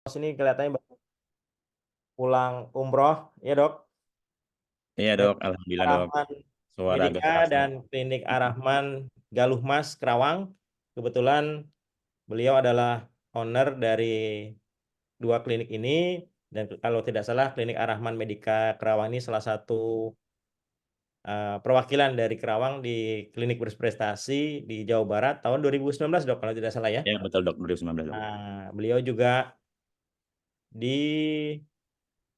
Ini kelihatannya baru pulang umroh, ya dok? Iya Dari dok, alhamdulillah dok. Ar-Rahman Suara agak Medika terasa. dan Klinik Ar-Rahman Galuh Mas Kerawang. Kebetulan beliau adalah owner dari dua klinik ini, dan kalau tidak salah Klinik Ar-Rahman Medika Kerawang ini salah satu perwakilan dari Kerawang di klinik berprestasi di Jawa Barat tahun 2019 dok, kalau tidak salah ya. Ya betul dok, 2019 dok. Beliau juga di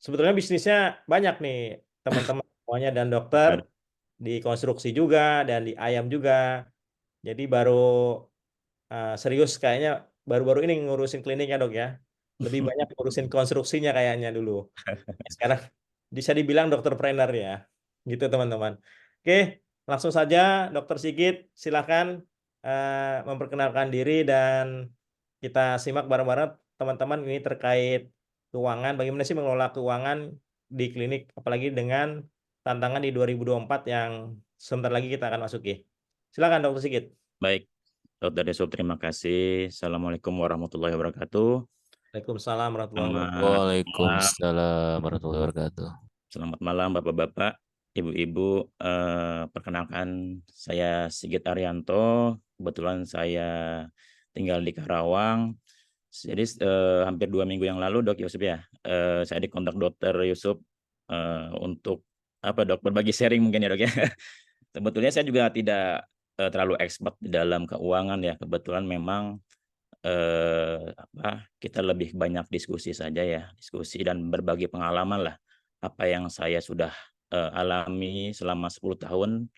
sebetulnya bisnisnya banyak nih teman-teman semuanya, dan dokter Ya, di konstruksi juga dan di ayam juga. Jadi baru serius kayaknya baru-baru ini ngurusin kliniknya dok ya. Lebih banyak ngurusin konstruksinya kayaknya dulu. Sekarang bisa dibilang dokter trainer ya. Gitu teman-teman. Oke, langsung saja Dokter Sigit, silakan memperkenalkan diri dan kita simak bareng-bareng teman-teman ini terkait keuangan. Bagaimana sih mengelola keuangan di klinik, apalagi dengan tantangan di 2024 yang sebentar lagi kita akan masuki. Silakan Dokter Sigit. baik, Dokter Yusuf, terima kasih. Assalamualaikum warahmatullahi wabarakatuh. Waalaikumsalam warahmatullahi wabarakatuh. Selamat malam, Waalaikumsalam warahmatullahi wabarakatuh. selamat malam Bapak-bapak, Ibu-ibu. Perkenalkan, saya Sigit Arianto. Kebetulan saya tinggal di Karawang. Jadi hampir 2 minggu yang lalu dok Yusuf ya, saya dikontak Dokter Yusuf untuk apa dok, berbagi sharing mungkin ya dok ya. Sebetulnya saya juga tidak terlalu expert di dalam keuangan ya. Kebetulan memang kita lebih banyak diskusi saja ya, diskusi dan berbagi pengalaman lah. Apa yang saya sudah alami selama 10 tahun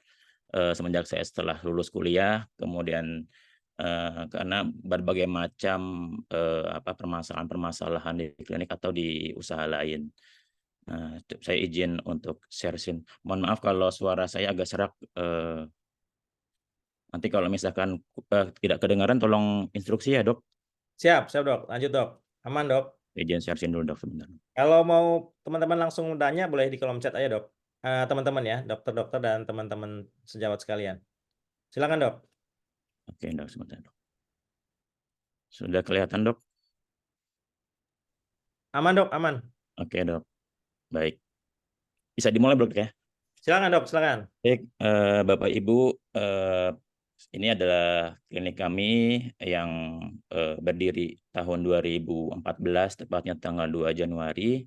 semenjak saya setelah lulus kuliah, kemudian karena berbagai macam permasalahan-permasalahan di klinik atau di usaha lain. Nah, saya izin untuk share screen. Mohon maaf kalau suara saya agak serak. Nanti kalau misalkan tidak kedengaran tolong instruksi ya, Dok. Siap, siap dok. Lanjut dok. Aman dok. Izin share screen dulu, Dok, sebentar. Kalau mau teman-teman langsung tanya, boleh di kolom chat aja dok. Teman-teman ya, dokter-dokter dan teman-teman sejawat sekalian. Silakan dok. Oke, Dok, sebentar, Dok. Sudah kelihatan, Dok? Aman dok, aman. Oke, Dok. Baik. Bisa dimulai, Dok, ya? Silakan dok, silakan. Baik, Bapak Ibu, ini adalah klinik kami yang berdiri tahun 2014, tepatnya tanggal 2 Januari,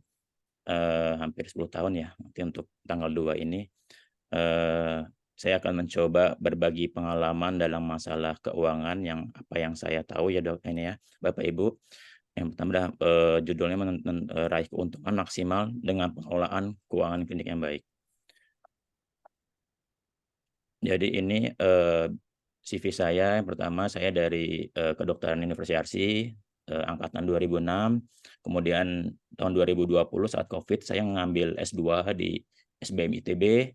hampir 10 tahun ya, nanti untuk tanggal 2 ini. Saya akan mencoba berbagi pengalaman dalam masalah keuangan yang apa yang saya tahu ya dok ini ya Bapak Ibu. Yang pertama adalah judulnya raih keuntungan maksimal dengan pengelolaan keuangan klinik yang baik. Jadi ini CV saya. Yang pertama, saya dari Kedokteran Universitas Yarsi, angkatan 2006. Kemudian tahun 2020 saat Covid saya mengambil S2 di SBM ITB,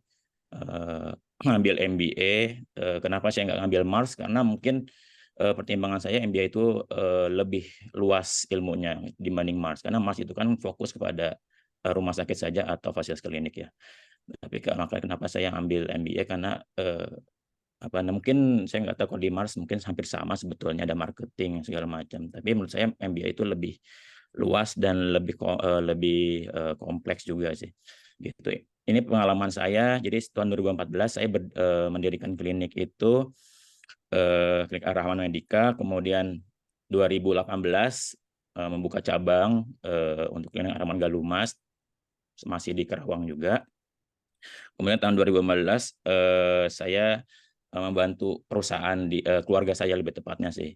ngambil MBA. Kenapa saya nggak ngambil Mars? Karena mungkin pertimbangan saya MBA itu lebih luas ilmunya dibanding Mars. Karena Mars itu kan fokus kepada rumah sakit saja atau fasilitas klinik ya. Tapi kenapa saya ambil MBA karena mungkin saya nggak tahu kalau di Mars mungkin hampir sama sebetulnya, ada marketing segala macam. Tapi menurut saya MBA itu lebih luas dan lebih kompleks juga sih. Gitu. Ini pengalaman saya. Jadi tahun 2014 saya mendirikan klinik itu Klinik Ar-Rahman Medika. Kemudian 2018 membuka cabang untuk Klinik Ar-Rahman Galuh Mas, masih di Karawang juga. Kemudian tahun 2015 saya membantu perusahaan di keluarga saya lebih tepatnya sih,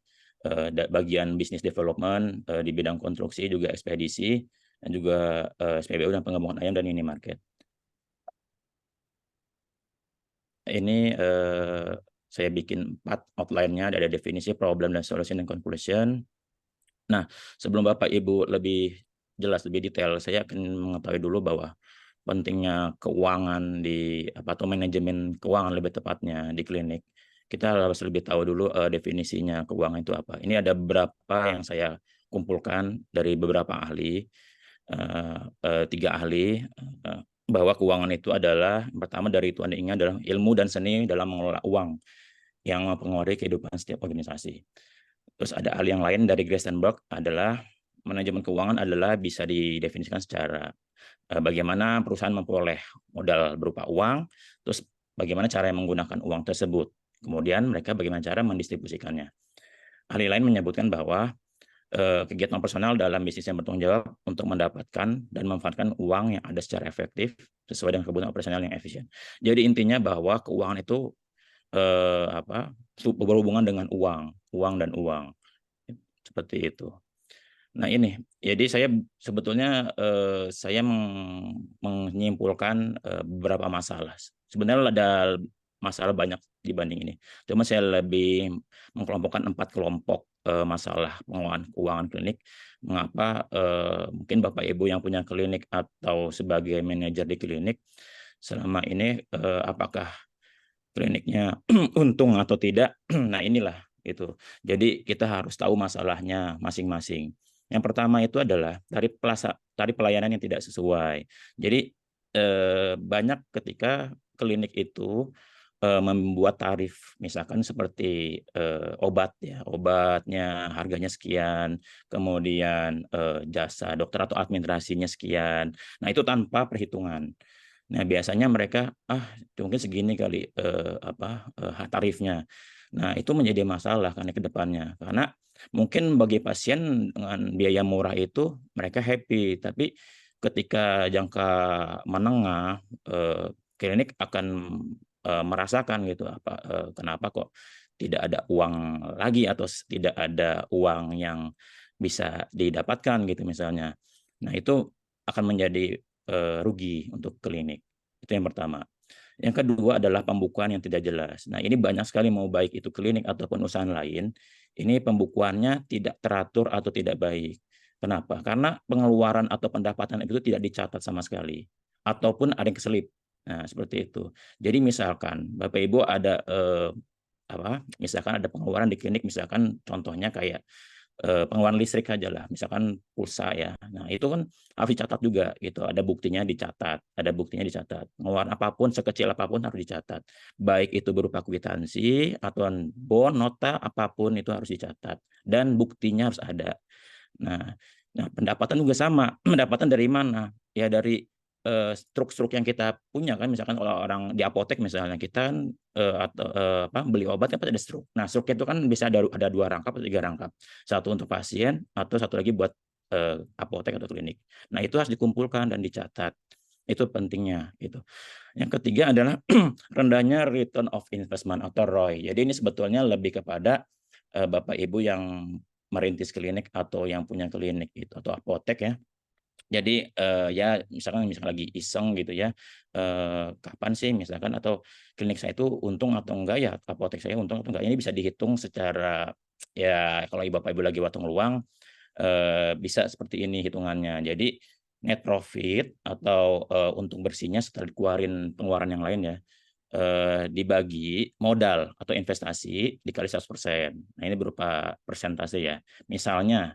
bagian bisnis development di bidang konstruksi, juga ekspedisi, dan juga SPBU dan pengembangan ayam dan minimarket. Ini saya bikin 4 outline-nya, ada definisi, problem dan solution dan conclusion. Nah, sebelum Bapak Ibu lebih jelas, lebih detail, saya akan mengetahui dulu bahwa pentingnya keuangan atau manajemen keuangan lebih tepatnya di klinik. Kita harus lebih tahu dulu definisinya keuangan itu apa. Ini ada beberapa yang saya kumpulkan dari beberapa ahli, 3 ahli, bahwa keuangan itu adalah, yang pertama dari Tuan Inga, adalah ilmu dan seni dalam mengelola uang yang mempengaruhi kehidupan setiap organisasi. Terus ada ahli yang lain dari Grastenberg adalah manajemen keuangan adalah bisa didefinisikan secara bagaimana perusahaan memperoleh modal berupa uang, terus bagaimana cara menggunakan uang tersebut. Kemudian mereka bagaimana cara mendistribusikannya. Ahli lain menyebutkan bahwa kegiatan operasional dalam bisnis yang bertanggung jawab untuk mendapatkan dan memanfaatkan uang yang ada secara efektif sesuai dengan kebutuhan operasional yang efisien. Jadi intinya bahwa keuangan itu berhubungan dengan uang dan uang. Seperti itu. Nah ini, jadi saya sebetulnya saya menyimpulkan beberapa masalah. Sebenarnya ada masalah banyak dibanding ini. Cuma saya lebih mengkelompokkan 4 kelompok masalah pengelolaan keuangan klinik. Mengapa mungkin Bapak Ibu yang punya klinik atau sebagai manajer di klinik selama ini apakah kliniknya untung atau tidak? Nah inilah itu. Jadi kita harus tahu masalahnya masing-masing. Yang pertama itu adalah tarif pelayanan yang tidak sesuai. Jadi banyak ketika klinik itu membuat tarif, misalkan seperti obat ya, obatnya harganya sekian, kemudian jasa dokter atau administrasinya sekian. Nah itu tanpa perhitungan. Nah biasanya mereka mungkin segini kali tarifnya. Nah itu menjadi masalah karena ke depannya, karena mungkin bagi pasien dengan biaya murah itu mereka happy, tapi ketika jangka menengah klinik akan merasakan gitu kenapa kok tidak ada uang lagi atau tidak ada uang yang bisa didapatkan gitu misalnya. Nah itu akan menjadi rugi untuk klinik. Itu yang pertama. Yang kedua adalah pembukuan yang tidak jelas. Nah, ini banyak sekali mau baik itu klinik ataupun usaha lain, ini pembukuannya tidak teratur atau tidak baik. Kenapa? Karena pengeluaran atau pendapatan itu tidak dicatat sama sekali, ataupun ada yang keselip. Nah, seperti itu. Jadi misalkan Bapak Ibu ada misalkan ada pengeluaran di klinik, misalkan contohnya kayak pengeluaran listrik aja lah, misalkan pulsa ya. Nah, itu kan harus dicatat juga gitu. Ada buktinya dicatat, Pengeluaran apapun sekecil apapun harus dicatat. Baik itu berupa kwitansi atau bon, nota apapun itu harus dicatat dan buktinya harus ada. Nah, pendapatan juga sama. Pendapatan dari mana? Ya dari struk-struk yang kita punya kan, misalkan kalau orang di apotek misalnya kita kan beli obat kan ada struk. Nah, struk itu kan bisa ada 2 rangkap atau 3 rangkap. Satu untuk pasien atau satu lagi buat apotek atau klinik. Nah, itu harus dikumpulkan dan dicatat. Itu pentingnya gitu. Yang ketiga adalah rendahnya return of investment atau ROI. Jadi ini sebetulnya lebih kepada Bapak Ibu yang merintis klinik atau yang punya klinik itu atau apotek ya. Jadi ya misalkan lagi iseng gitu ya, kapan sih misalkan atau klinik saya itu untung atau enggak ya, apotek saya untung atau enggak, ini bisa dihitung secara ya kalau Bapak Ibu lagi watong luang bisa seperti ini hitungannya. Jadi net profit atau untung bersihnya setelah dikeluarin pengeluaran yang lain ya, dibagi modal atau investasi dikali 100%. Nah ini berupa persentase ya. Misalnya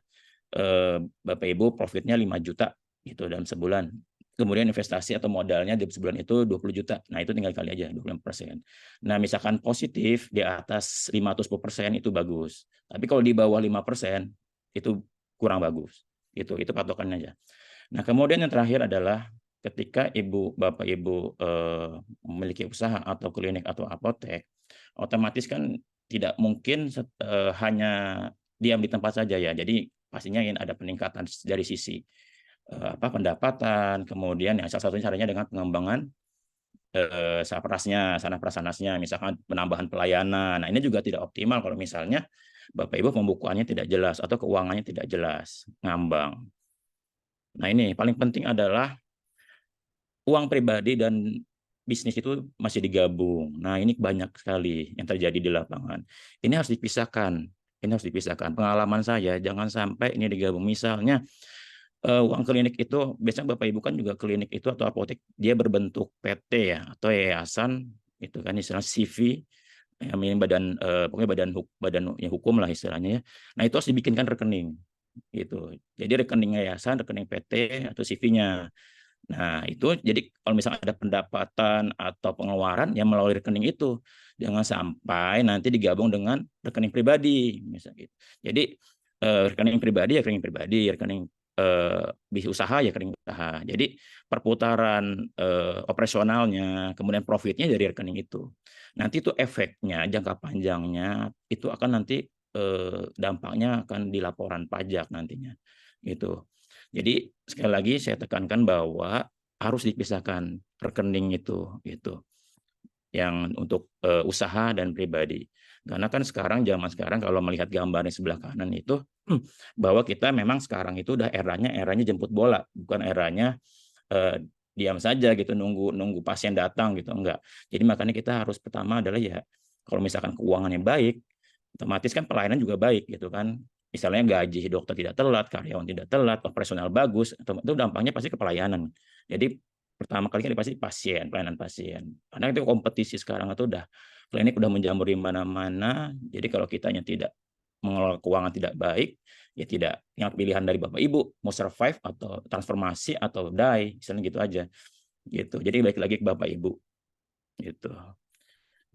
Bapak Ibu profitnya 5 juta gitu dalam sebulan. Kemudian investasi atau modalnya di sebulan itu 20 juta. Nah, itu tinggal kali aja 25%. Nah, misalkan positif di atas 5 atau 10% itu bagus. Tapi kalau di bawah 5% itu kurang bagus. Itu patokannya aja. Nah, kemudian yang terakhir adalah ketika Bapak Ibu memiliki usaha atau klinik atau apotek, otomatis kan tidak mungkin hanya diam di tempat saja ya. Jadi pastinya ingin ada peningkatan dari sisi pendapatan, kemudian ya salah satunya caranya dengan pengembangan sarana prasanasnya, misalkan penambahan pelayanan. Nah, ini juga tidak optimal kalau misalnya Bapak Ibu pembukuannya tidak jelas atau keuangannya tidak jelas, ngambang. Nah, ini paling penting adalah uang pribadi dan bisnis itu masih digabung. Nah, ini banyak sekali yang terjadi di lapangan. Ini harus dipisahkan. Pengalaman saya, jangan sampai ini digabung. Misalnya, uang klinik itu, biasanya Bapak Ibu kan juga klinik itu atau apotek, dia berbentuk PT ya, atau yayasan, itu kan istilah CV, yang ini pokoknya badan hukum lah istilahnya ya. Nah, itu harus dibikinkan rekening. Gitu. Jadi rekening yayasan, rekening PT, atau CV-nya. Nah, itu jadi kalau misalnya ada pendapatan atau pengeluaran yang melalui rekening itu, jangan sampai nanti digabung dengan rekening pribadi, misalnya gitu. Jadi rekening pribadi ya rekening pribadi, rekening bisnis usaha ya rekening usaha. Jadi perputaran operasionalnya, kemudian profitnya dari rekening itu. Nanti itu efeknya jangka panjangnya itu akan nanti dampaknya akan di laporan pajak nantinya gitu. Jadi sekali lagi saya tekankan bahwa harus dipisahkan rekening itu gitu. Yang untuk usaha dan pribadi. Karena kan sekarang zaman sekarang kalau melihat gambar di sebelah kanan itu bahwa kita memang sekarang itu udah eranya jemput bola, bukan eranya diam saja gitu nunggu pasien datang gitu, enggak. Jadi makanya kita harus pertama adalah ya kalau misalkan keuangannya baik, otomatis kan pelayanan juga baik gitu kan. Misalnya gaji dokter tidak telat, karyawan tidak telat, operasional bagus, itu dampaknya pasti ke pelayanan. Jadi pertama kali kan pasti pasien, pelayanan pasien. Karena itu kompetisi sekarang itu udah klinik udah menjamur di mana-mana. Jadi kalau kitanya tidak mengelola keuangan tidak baik, ya tidak yang pilihan dari Bapak Ibu mau survive atau transformasi atau die, misalnya gitu aja. Gitu. Jadi balik lagi ke Bapak Ibu gitu.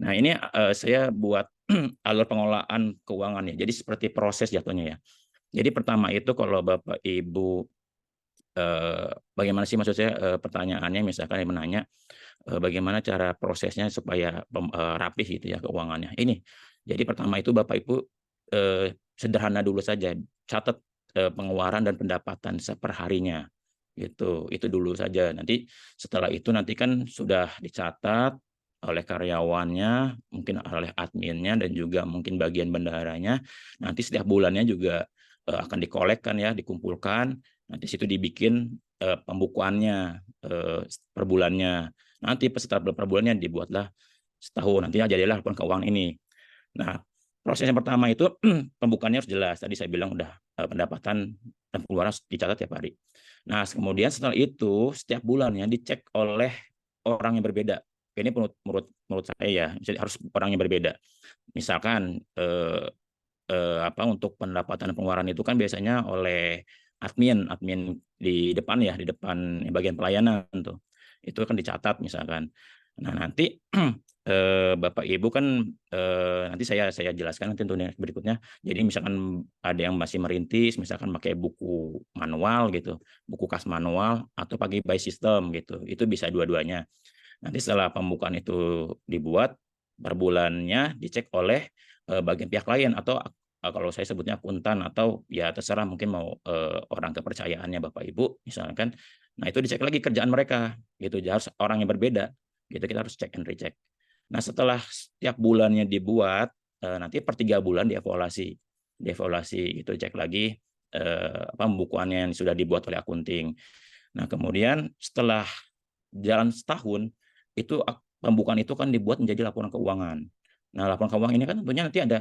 Nah, ini saya buat alur pengelolaan keuangan ya. Jadi seperti proses jatuhnya ya. Jadi pertama itu kalau Bapak Ibu bagaimana sih maksud saya pertanyaannya misalkan yang menanya bagaimana cara prosesnya supaya rapih gitu ya keuangannya. Ini. Jadi pertama itu Bapak Ibu sederhana dulu saja, catat pengeluaran dan pendapatan seperharinya. Gitu. Itu dulu saja. Nanti setelah itu nanti kan sudah dicatat oleh karyawannya, mungkin oleh adminnya dan juga mungkin bagian bendaharanya. Nanti setiap bulannya juga akan dikolekkan ya, dikumpulkan. Nanti situ dibikin pembukuannya per bulannya. Nanti setelah per bulannya dibuatlah setahun. Nanti jadilah laporan keuangan ini. Nah, proses yang pertama itu pembukaannya harus jelas. Tadi saya bilang udah pendapatan dan pengeluaran harus dicatat tiap hari. Nah, kemudian setelah itu setiap bulannya dicek oleh orang yang berbeda. Ini menurut saya ya, harus orang yang berbeda. Misalkan untuk pendapatan dan pengeluaran itu kan biasanya oleh admin di depan ya, di depan bagian pelayanan tuh. Itu kan dicatat misalkan. Nah, nanti Bapak Ibu kan nanti saya jelaskan nanti tentunya berikutnya. Jadi misalkan ada yang masih merintis, misalkan pakai buku manual gitu, buku kas manual atau pakai by system gitu. Itu bisa dua-duanya. Nanti setelah pembukaan itu dibuat, per bulannya dicek oleh bagian pihak lain atau kalau saya sebutnya akuntan atau ya terserah mungkin mau orang kepercayaannya Bapak Ibu misalkan. Nah, itu dicek lagi kerjaan mereka gitu. Harus orang yang berbeda. Gitu kita harus cek and recheck. Nah, setelah setiap bulannya dibuat nanti per 3 bulan dievaluasi. Itu cek lagi pembukuannya yang sudah dibuat oleh akunting. Nah, kemudian setelah jalan setahun itu pembukaan itu kan dibuat menjadi laporan keuangan. Nah, laporan keuangan ini kan tentunya nanti ada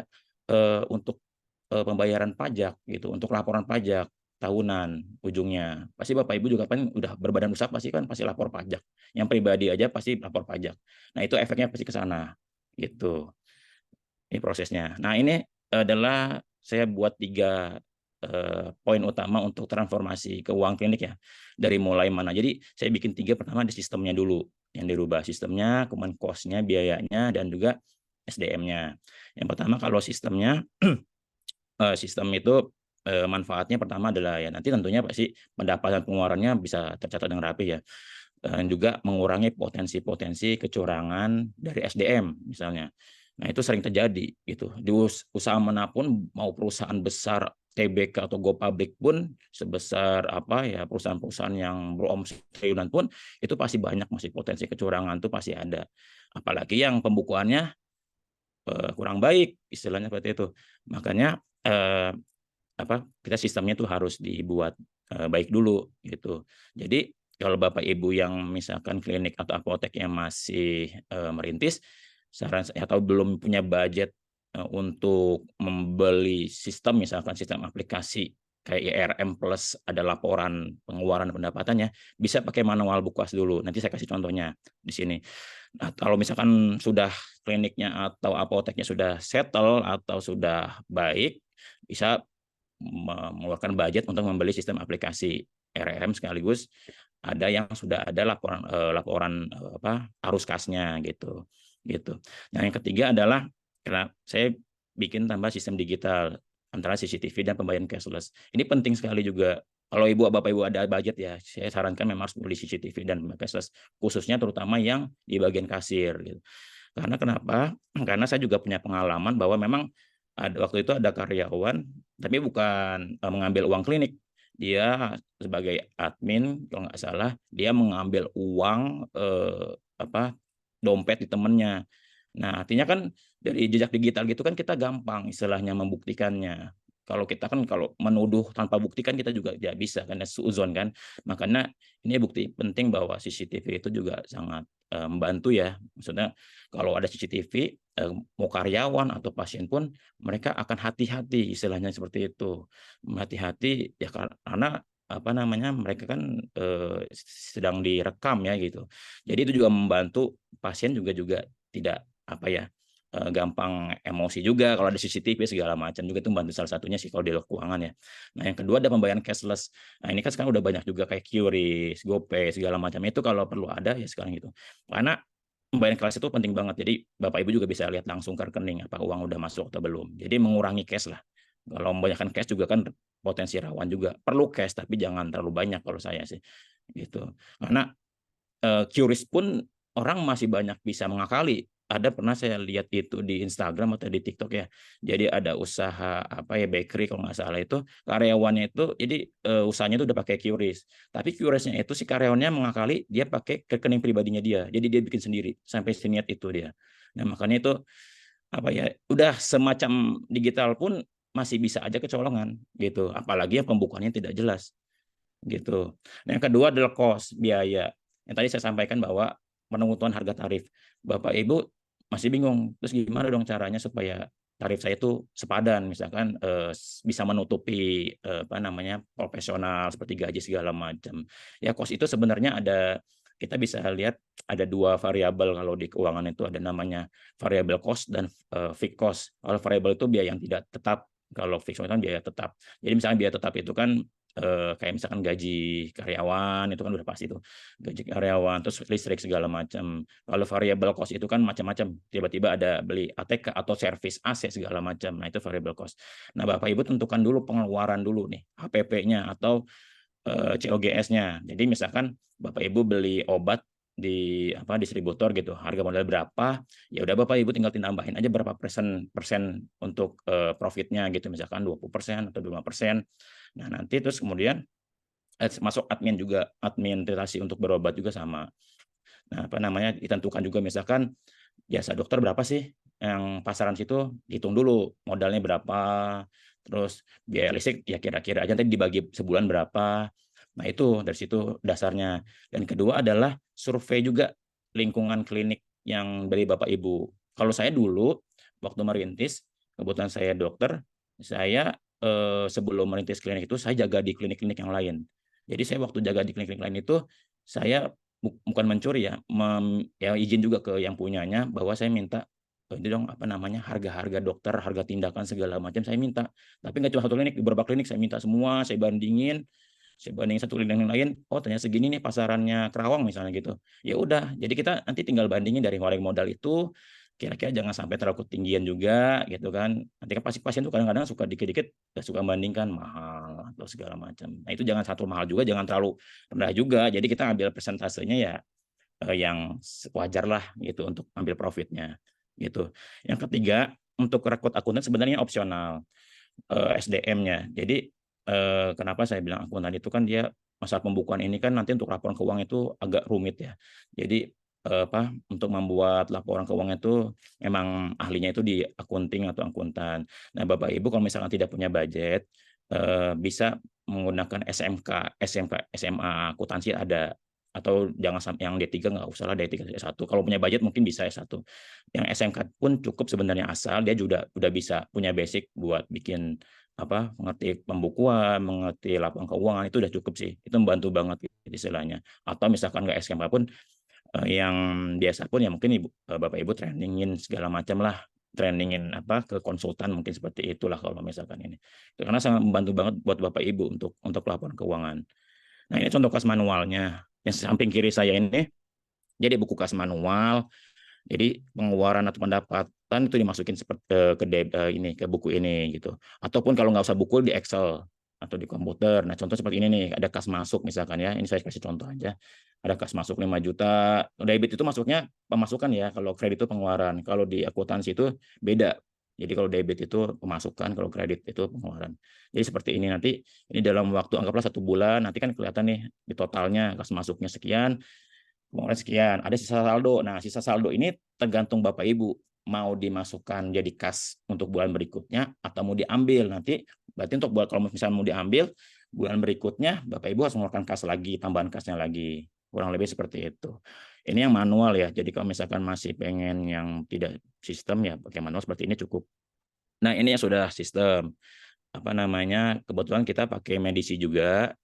untuk pembayaran pajak gitu, untuk laporan pajak tahunan ujungnya. Pasti Bapak Ibu juga kan udah berbadan usaha pasti lapor pajak. Yang pribadi aja pasti lapor pajak. Nah, itu efeknya pasti ke sana gitu. Ini prosesnya. Nah, ini adalah saya buat 3 poin utama untuk transformasi keuangan klinik ya. Dari mulai mana. Jadi saya bikin 3, pertama di sistemnya dulu yang dirubah sistemnya, kemudian cost-nya, biayanya dan juga SDM-nya. Yang pertama kalau sistemnya sistem itu manfaatnya pertama adalah ya nanti tentunya pasti pendapatan pengeluarannya bisa tercatat dengan rapi ya. Dan juga mengurangi potensi-potensi kecurangan dari SDM misalnya. Nah, itu sering terjadi gitu. Di usaha manapun mau perusahaan besar TBK atau Go Public pun sebesar perusahaan-perusahaan yang beromset triliunan pun itu pasti banyak masih potensi kecurangan tuh pasti ada. Apalagi yang pembukuannya kurang baik istilahnya seperti itu. Makanya kita sistemnya tuh harus dibuat baik dulu gitu. Jadi kalau Bapak Ibu yang misalkan klinik atau apotek yang masih merintis, saran saya atau belum punya budget untuk membeli sistem, misalkan sistem aplikasi kayak IRM plus ada laporan pengeluaran pendapatannya, bisa pakai manual buku kas dulu. Nanti saya kasih contohnya di sini. Nah, kalau misalkan sudah kliniknya atau apoteknya sudah settle atau sudah baik, bisa mengeluarkan budget untuk membeli sistem aplikasi IRM sekaligus ada yang sudah ada laporan arus kasnya gitu. Nah, yang ketiga adalah karena saya bikin tambah sistem digital antara CCTV dan pembayaran cashless. Ini penting sekali juga. Kalau bapak ibu ada budget ya, saya sarankan memang harus beli CCTV dan cashless, khususnya terutama yang di bagian kasir gitu. Karena kenapa? Karena saya juga punya pengalaman bahwa memang waktu itu ada karyawan, tapi bukan mengambil uang klinik. Dia sebagai admin, kalau nggak salah, dia mengambil uang dompet di temennya. Nah, artinya kan dari jejak digital gitu kan kita gampang istilahnya membuktikannya. Kalau kita kan kalau menuduh tanpa bukti kan kita juga tidak bisa karena suuzon kan. Makanya ini bukti penting bahwa CCTV itu juga sangat membantu ya. Maksudnya kalau ada CCTV mau karyawan atau pasien pun mereka akan hati-hati istilahnya seperti itu. Hati-hati ya karena apa namanya mereka kan sedang direkam ya gitu. Jadi itu juga membantu pasien juga tidak apa ya gampang emosi juga kalau ada CCTV segala macam juga itu membantu salah satunya sih kalau di keuangan ya. Nah yang kedua ada pembayaran cashless. Nah ini kan sekarang udah banyak juga kayak QRIS, GoPay segala macam itu kalau perlu ada ya sekarang gitu. Karena pembayaran cashless itu penting banget. Jadi Bapak Ibu juga bisa lihat langsung ke rekening apa uang udah masuk atau belum. Jadi mengurangi cash lah. Kalau membanyakan cash juga kan potensi rawan juga. Perlu cash tapi jangan terlalu banyak kalau saya sih gitu. Karena QRIS pun orang masih banyak bisa mengakali. Ada pernah saya lihat itu di Instagram atau di TikTok ya. Jadi ada usaha apa ya bakery kalau nggak salah itu karyawannya itu jadi usahanya itu udah pakai QRIS. Tapi QRIS-nya itu si karyawannya mengakali dia pakai rekening pribadinya dia. Jadi dia bikin sendiri sampai seniat itu dia. Nah makanya itu apa ya udah semacam digital pun masih bisa aja kecolongan gitu. Apalagi yang pembukaannya tidak jelas gitu. Nah, yang kedua adalah cost biaya. Yang tadi saya sampaikan bahwa penentuan harga tarif. Bapak Ibu masih bingung, terus gimana dong caranya supaya tarif saya itu sepadan, misalkan bisa menutupi apa namanya profesional seperti gaji segala macam. Ya cost itu sebenarnya ada kita bisa lihat ada dua variabel kalau di keuangan itu ada namanya variabel cost dan fixed cost. Kalau variabel itu biaya yang tidak tetap, kalau fixed cost itu biaya tetap. Jadi misalnya biaya tetap itu kan kayak misalkan gaji karyawan itu kan udah pasti tuh gaji karyawan terus listrik segala macam. Kalau variable cost itu kan macam-macam, tiba-tiba ada beli ATK atau servis AC segala macam, nah itu variable cost. Nah Bapak Ibu tentukan dulu pengeluaran dulu nih HPP-nya atau COGS-nya. Jadi misalkan Bapak Ibu beli obat di apa distributor gitu harga modal berapa, ya udah Bapak Ibu tinggal tambahin aja berapa persen untuk profitnya gitu, misalkan 20% atau 5%. Nah nanti terus kemudian masuk admin juga, administrasi untuk berobat juga sama. Nah apa namanya ditentukan juga misalkan jasa dokter berapa sih yang pasaran situ, hitung dulu modalnya berapa, terus biaya listrik ya kira-kira aja nanti dibagi sebulan berapa. Nah itu dari situ dasarnya. Dan kedua adalah survei juga lingkungan klinik yang dari Bapak Ibu. Kalau saya dulu waktu merintis, kebetulan saya dokter, saya sebelum merintis klinik itu saya jaga di klinik-klinik yang lain. Jadi saya waktu jaga di klinik-klinik lain itu saya bukan mencuri ya, ya izin juga ke yang punyanya bahwa saya minta itu dong apa namanya harga-harga dokter, harga tindakan segala macam saya minta. Tapi nggak cuma satu klinik, di beberapa klinik saya minta semua, saya bandingin satu klinik yang lain, oh ternyata segini nih pasarannya Kerawang misalnya gitu. Ya udah, jadi kita nanti tinggal bandingin dari ngeluarin modal itu, kira-kira jangan sampai terlalu ketinggian juga gitu kan. Nanti kan pasti pasien tuh kadang-kadang suka dikit-dikit suka bandingkan mahal atau segala macam. Nah itu jangan satu mahal juga, jangan terlalu rendah juga. Jadi kita ambil persentasenya ya yang wajar lah gitu untuk ambil profitnya gitu. Yang ketiga untuk rekrut akuntan sebenarnya opsional SDM-nya. Jadi kenapa saya bilang akuntan itu kan dia masalah pembukuan ini kan nanti untuk laporan keuangan itu agak rumit ya. Jadi apa untuk membuat laporan keuangan itu memang ahlinya itu di accounting atau akuntan. Nah, Bapak Ibu kalau misalkan tidak punya budget bisa menggunakan SMA akuntansi ada atau jangan sampai yang D3 nggak usah lah D3 S1. Kalau punya budget mungkin bisa S1. Yang SMK pun cukup sebenarnya asal dia juga udah bisa punya basic buat bikin apa mengerti pembukuan, mengerti laporan keuangan itu udah cukup sih. Itu membantu banget istilahnya. Atau misalkan nggak SMK pun yang biasa pun ya mungkin Bapak Ibu trainingin segala macam lah, trainingin apa ke konsultan mungkin seperti itulah kalau misalkan ini. Karena sangat membantu banget buat Bapak Ibu untuk laporan keuangan. Nah, ini contoh kas manualnya. Yang samping kiri saya ini jadi buku kas manual. Jadi pengeluaran atau itu dimasukin ke buku ini gitu. Ataupun kalau nggak usah buku di Excel atau di komputer. Nah, contoh seperti ini nih, ada kas masuk misalkan ya. Ini saya kasih contoh aja. Ada kas masuk 5 juta. Debit itu masuknya pemasukan ya, kalau kredit itu pengeluaran. Kalau di akuntansi itu beda. Jadi kalau debit itu pemasukan, kalau kredit itu pengeluaran. Jadi seperti ini nanti, ini dalam waktu anggaplah 1 bulan, nanti kan kelihatan nih di totalnya kas masuknya sekian, pengeluaran sekian, ada sisa saldo. Nah, sisa saldo ini tergantung Bapak Ibu mau dimasukkan jadi kas untuk bulan berikutnya atau mau diambil nanti. Berarti untuk kalau misalnya mau diambil bulan berikutnya, Bapak Ibu harus mengeluarkan kas lagi, tambahan kasnya lagi. Kurang lebih seperti itu. Ini yang manual ya. Jadi kalau misalkan masih pengen yang tidak sistem ya pakai manual seperti ini cukup. Nah, ini yang sudah sistem. Apa namanya? Kebetulan kita pakai Medisi juga.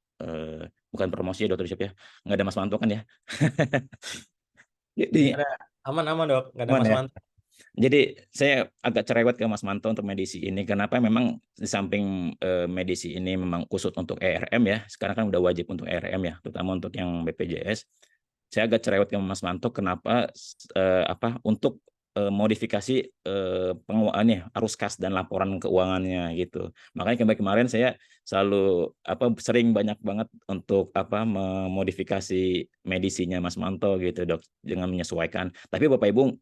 Bukan promosi ya, Dokter Yusuf ya. Nggak ada Mas Manto kan ya. Jadi Aman-aman dok, nggak ada aman Mas ya. Manto. Jadi saya agak cerewet ke Mas Manto untuk Medisi ini. Kenapa? Memang di samping Medisi ini memang khusus untuk ERM ya. Sekarang kan udah wajib untuk ERM ya, terutama untuk yang BPJS. Saya agak cerewet ke Mas Manto. Kenapa? Untuk modifikasi pengeluarannya, arus kas dan laporan keuangannya gitu. Makanya kemarin saya selalu sering banyak banget untuk memodifikasi medisinya Mas Manto gitu dok, dengan menyesuaikan. Tapi Bapak Ibu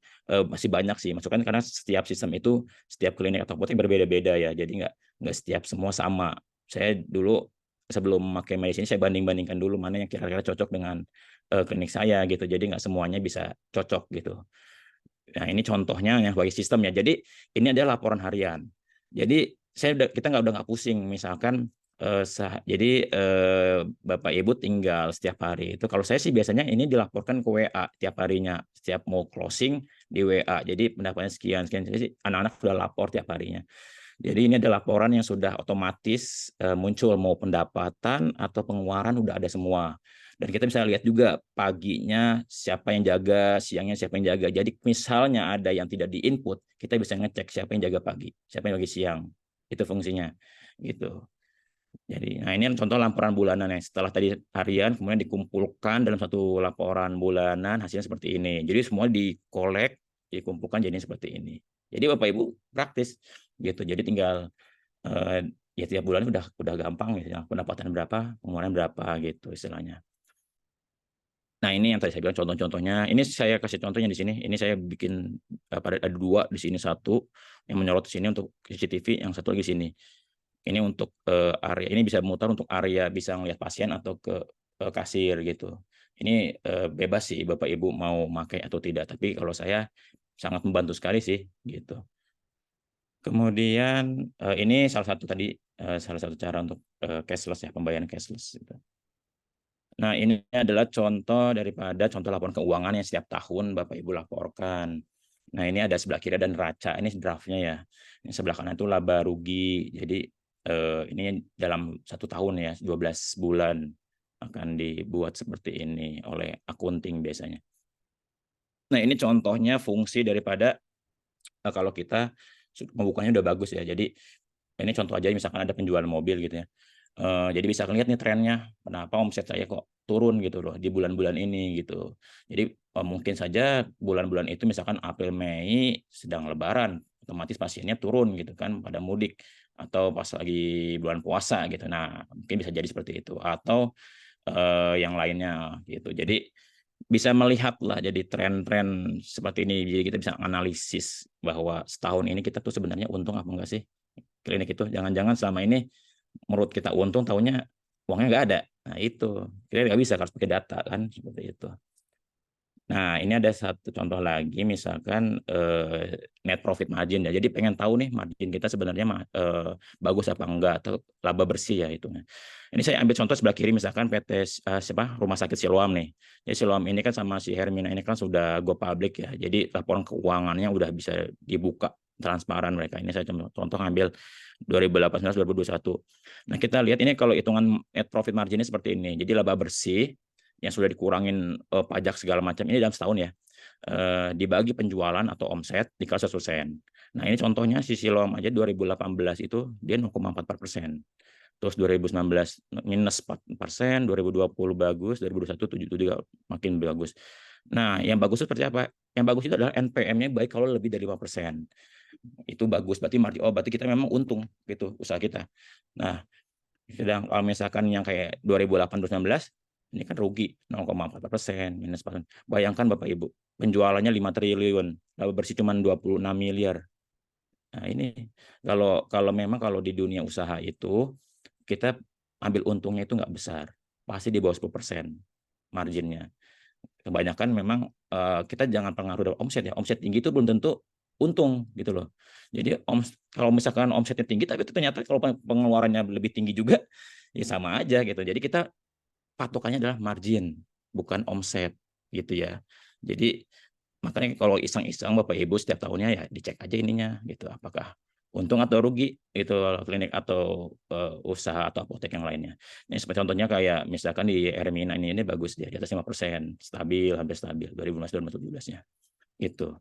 masih banyak sih masukan karena setiap sistem itu setiap klinik atau apotek berbeda-beda ya. Jadi nggak setiap semua sama. Saya dulu sebelum memakai medis ini saya banding-bandingkan dulu mana yang kira-kira cocok dengan klinik saya gitu. Jadi nggak semuanya bisa cocok gitu. Nah, ini contohnya yang sebagai sistem ya. Jadi ini adalah laporan harian. Jadi kita udah nggak pusing misalkan jadi Bapak Ibu tinggal setiap hari itu. Kalau saya sih biasanya ini dilaporkan ke WA tiap harinya. Setiap mau closing di WA. Jadi pendapatnya sekian sekian. Jadi anak-anak sudah lapor tiap harinya. Jadi ini ada laporan yang sudah otomatis muncul mau pendapatan atau pengeluaran udah ada semua. Dan kita bisa lihat juga paginya siapa yang jaga, siangnya siapa yang jaga. Jadi misalnya ada yang tidak di-input, kita bisa ngecek siapa yang jaga pagi, siapa yang lagi siang. Itu fungsinya. Gitu. Jadi, nah ini contoh laporan bulanan ya. Setelah tadi harian, kemudian dikumpulkan dalam satu laporan bulanan, hasilnya seperti ini. Jadi semua dikolek, dikumpulkan jadi seperti ini. Jadi Bapak Ibu praktis gitu. Jadi tinggal ya tiap bulan udah gampang gitu ya. Pendapatan berapa, pengeluaran berapa gitu istilahnya. Nah, ini yang tadi saya bilang contoh-contohnya. Ini saya kasih contohnya di sini. Ini saya bikin ada 2 di sini, 1 yang menyorot di sini untuk CCTV, yang satu lagi sini. Ini untuk area ini bisa memutar untuk area bisa melihat pasien atau ke kasir gitu. Ini bebas sih Bapak Ibu mau pakai atau tidak. Tapi kalau saya sangat membantu sekali sih gitu. Kemudian ini salah satu cara untuk cashless ya, pembayaran cashless gitu. Nah, ini adalah contoh daripada contoh laporan keuangan yang setiap tahun Bapak Ibu laporkan. Nah, ini ada sebelah kiri ada neraca, ini draftnya ya. Yang sebelah kanan itu laba rugi. Jadi ini dalam 1 tahun ya, 12 bulan akan dibuat seperti ini oleh akunting biasanya. Nah, ini contohnya fungsi daripada kalau kita pembukanya udah bagus ya. Jadi ini contoh aja misalkan ada penjualan mobil gitu ya. Jadi bisa lihat nih trennya, kenapa omset saya kok turun gitu loh di bulan-bulan ini gitu. Jadi mungkin saja bulan-bulan itu misalkan April, Mei sedang lebaran, otomatis pasiennya turun gitu kan pada mudik atau pas lagi bulan puasa gitu. Nah, mungkin bisa jadi seperti itu atau yang lainnya gitu. Jadi bisa melihatlah jadi tren-tren seperti ini. Jadi kita bisa analisis bahwa setahun ini kita tuh sebenarnya untung apa enggak sih klinik itu. Jangan-jangan selama ini menurut kita untung, tahunya uangnya nggak ada. Nah itu, kita nggak bisa, harus pakai data kan, seperti itu. Nah ini ada satu contoh lagi, misalkan net profit margin ya. Jadi pengen tahu nih margin kita sebenarnya bagus apa enggak, atau laba bersih ya itu. Ini saya ambil contoh sebelah kiri, misalkan PT Rumah Sakit Siloam nih. Jadi Siloam ini kan sama si Hermina ini kan sudah go public ya. Jadi laporan keuangannya udah bisa dibuka transparan mereka. Ini saya contoh ngambil 2018-2021. Nah kita lihat ini kalau hitungan net profit marginnya seperti ini. Jadi laba bersih yang sudah dikurangin pajak segala macam ini dalam setahun ya, dibagi penjualan atau omset dikali 100%. Nah ini contohnya si Siloam aja 2018 itu dia 0,44%. Terus 2019 minus 4%, 2020 bagus, 2021 juga makin bagus. Nah, yang bagus itu seperti apa? Yang bagus itu adalah NPM-nya baik kalau lebih dari 5%. Itu bagus, berarti margin, oh berarti kita memang untung gitu usaha kita. Nah, sedang kalau misalkan yang kayak 2018-2019 ini kan rugi 0,4%, minus 4%. Bayangkan Bapak Ibu, penjualannya 5 triliun, lalu bersih cuma 26 miliar. Nah, ini kalau memang kalau di dunia usaha itu kita ambil untungnya itu nggak besar, pasti di bawah 10% marginnya. Kebanyakan memang kita jangan pengaruh dari omset ya. Omset tinggi itu belum tentu untung gitu loh. Jadi kalau misalkan omsetnya tinggi tapi itu ternyata kalau pengeluarannya lebih tinggi juga ya sama aja gitu. Jadi kita patokannya adalah margin, bukan omset gitu ya. Jadi makanya kalau iseng-iseng Bapak Ibu setiap tahunnya ya dicek aja ininya gitu, apakah untung atau rugi itu klinik atau usaha atau apotek yang lainnya. Ini seperti contohnya kayak misalkan di Hermina ini bagus dia di atas 5%, stabil, hampir stabil 2015-2017-nya. Gitu.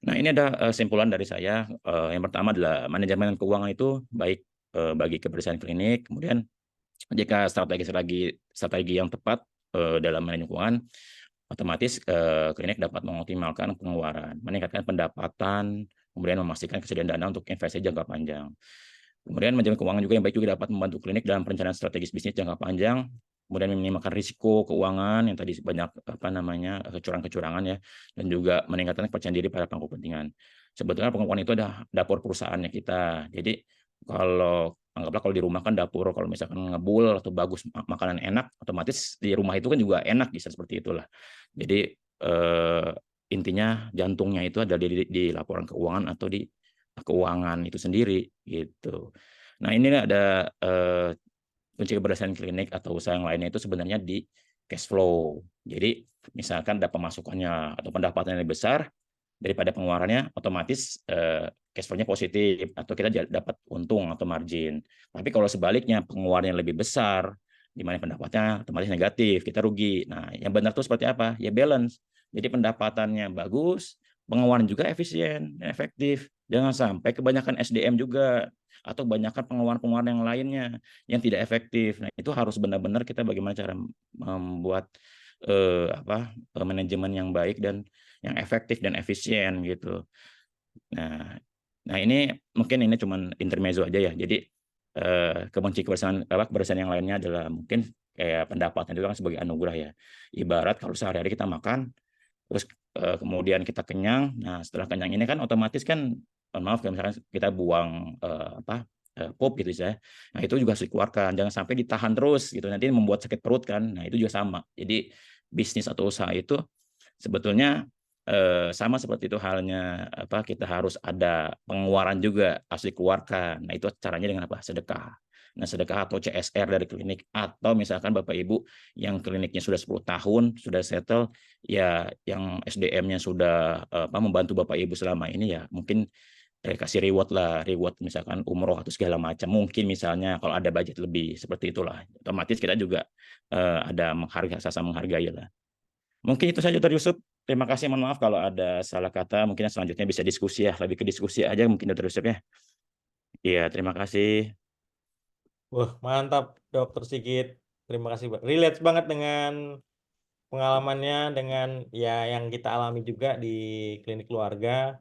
Nah, ini ada simpulan dari saya. Yang pertama adalah manajemen keuangan itu baik bagi kebersihan klinik, kemudian jika strategi yang tepat dalam manajemen keuangan, otomatis klinik dapat mengoptimalkan pengeluaran, meningkatkan pendapatan, kemudian memastikan kesediaan dana untuk investasi jangka panjang. Kemudian manajemen keuangan juga yang baik juga dapat membantu klinik dalam perencanaan strategis bisnis jangka panjang, kemudian meminimalkan risiko keuangan yang tadi banyak kecurangan-kecurangan ya, dan juga meningkatkan kepercayaan diri pada pemangku kepentingan. Sebetulnya pengeluaran itu ada dapur perusahaannya kita. Jadi anggaplah kalau di rumah kan dapur, kalau misalkan ngebul atau bagus makanan enak, otomatis di rumah itu kan juga enak, bisa seperti itulah. Jadi intinya jantungnya itu ada di laporan keuangan atau di keuangan itu sendiri gitu. Nah, ini ada kunci keberhasilan klinik atau usaha yang lainnya itu sebenarnya di cash flow. Jadi misalkan ada pemasukannya atau pendapatannya lebih besar daripada pengeluarannya, otomatis cash flow-nya positif atau kita dapat untung atau margin. Tapi kalau sebaliknya pengeluarannya lebih besar, di mana pendapatannya otomatis negatif, kita rugi. Nah, yang benar itu seperti apa? Ya balance. Jadi pendapatannya bagus, pengeluaran juga efisien, efektif. Jangan sampai kebanyakan SDM juga atau kebanyakan pengeluaran-pengeluaran yang lainnya yang tidak efektif. Nah, itu harus benar-benar kita bagaimana cara membuat manajemen yang baik dan yang efektif dan efisien gitu. Nah ini mungkin ini cuma intermezzo aja ya. Jadi kebersihan yang lainnya adalah mungkin kayak pendapatan itu kan sebagai anugerah ya. Ibarat kalau sehari-hari kita makan, terus kemudian kita kenyang. Nah setelah kenyang ini kan otomatis kan, maaf kalau misalkan kita buang pup gitu ya. Nah itu juga harus dikeluarkan. Jangan sampai ditahan terus gitu. Nanti membuat sakit perut kan. Nah itu juga sama. Jadi bisnis atau usaha itu sebetulnya sama seperti itu halnya kita harus ada pengeluaran juga harus dikeluarkan. Nah itu caranya dengan apa? Sedekah. Nah sedekah atau CSR dari klinik, atau misalkan Bapak Ibu yang kliniknya sudah 10 tahun sudah settle ya, yang SDM-nya sudah membantu Bapak Ibu selama ini ya, mungkin kasih reward misalkan umroh atau segala macam, mungkin misalnya kalau ada budget lebih seperti itulah, otomatis kita juga ada menghargai lah. Mungkin itu saja Dr. Yusuf. Terima kasih, mohon maaf kalau ada salah kata. Mungkin selanjutnya bisa diskusi ya, lebih ke diskusi aja mungkin Dr. Yusuf ya. Iya, terima kasih. Wah, mantap Dokter Sigit. Terima kasih. Relate banget dengan pengalamannya, dengan ya yang kita alami juga di klinik keluarga.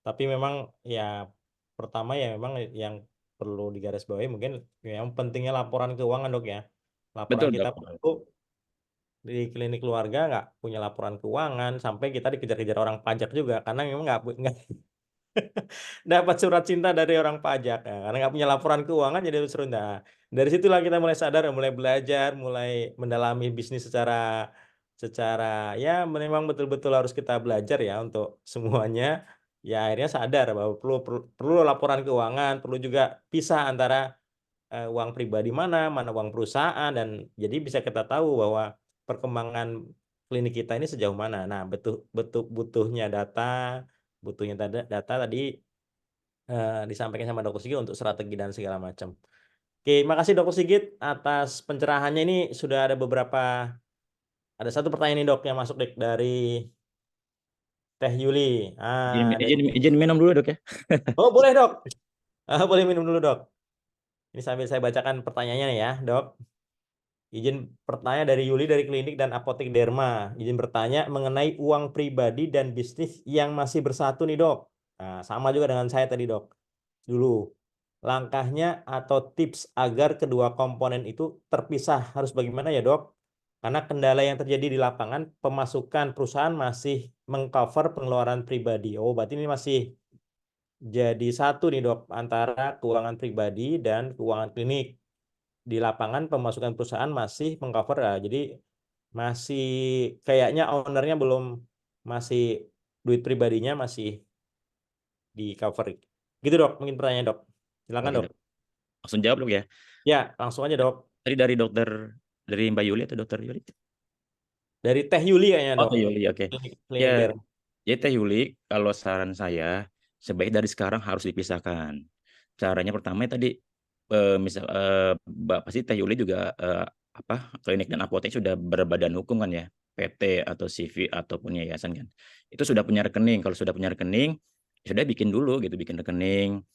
Tapi memang ya pertama ya memang yang perlu digarisbawahi mungkin yang pentingnya laporan keuangan Dok ya. Laporan Betul, kita Dok. perlu di klinik keluarga nggak punya laporan keuangan sampai kita dikejar-kejar orang pajak juga karena memang nggak dapat surat cinta dari orang pajak ya, karena nggak punya laporan keuangan jadi terus rendah. Dari situlah kita mulai sadar, mulai belajar, mulai mendalami bisnis secara secara ya memang betul-betul harus kita belajar ya untuk semuanya. Ya akhirnya sadar bahwa perlu laporan keuangan, perlu juga pisah antara uang pribadi mana, mana uang perusahaan, dan jadi bisa kita tahu bahwa perkembangan klinik kita ini sejauh mana. Nah, butuhnya data tadi disampaikan sama Dokter Sigit untuk strategi dan segala macam. Oke, makasih Dokter Sigit atas pencerahannya. Ini sudah ada satu pertanyaan nih Dok yang masuk dari Teh Yuli. Izin minum dulu, Dok ya. Oh boleh Dok, boleh minum dulu Dok. Ini sambil saya bacakan pertanyaannya ya Dok. Izin bertanya dari Yuli dari Klinik dan Apotek Derma. Izin bertanya mengenai uang pribadi dan bisnis yang masih bersatu nih dok. Nah, sama juga dengan saya tadi dok. Dulu, langkahnya atau tips agar kedua komponen itu terpisah harus bagaimana ya dok? Karena kendala yang terjadi di lapangan, pemasukan perusahaan masih mengcover pengeluaran pribadi. Oh, berarti ini masih jadi satu nih dok antara keuangan pribadi dan keuangan klinik. Di lapangan pemasukan perusahaan masih mengcover ya. Jadi masih kayaknya ownernya belum, masih duit pribadinya masih di cover. Gitu dok, mungkin pertanyaan dok. Silakan Oke dok. dok, langsung jawab dok ya. Ya, langsung aja dok. Tadi dari Mbak Yuli atau dokter Yuli? Dari Teh Yuli kayaknya Oh dok. Teh Yuli, oke. Ya, Klinik Derma. jadi Teh Yuli, kalau saran saya sebaik dari sekarang harus dipisahkan. Caranya pertama tadi misal pasti Teh Yuli juga apa klinik dan apotek sudah berbadan hukum kan ya, PT atau CV ataupun yayasan kan. Itu sudah punya rekening. Kalau sudah punya rekening, ya sudah bikin dulu gitu, bikin rekening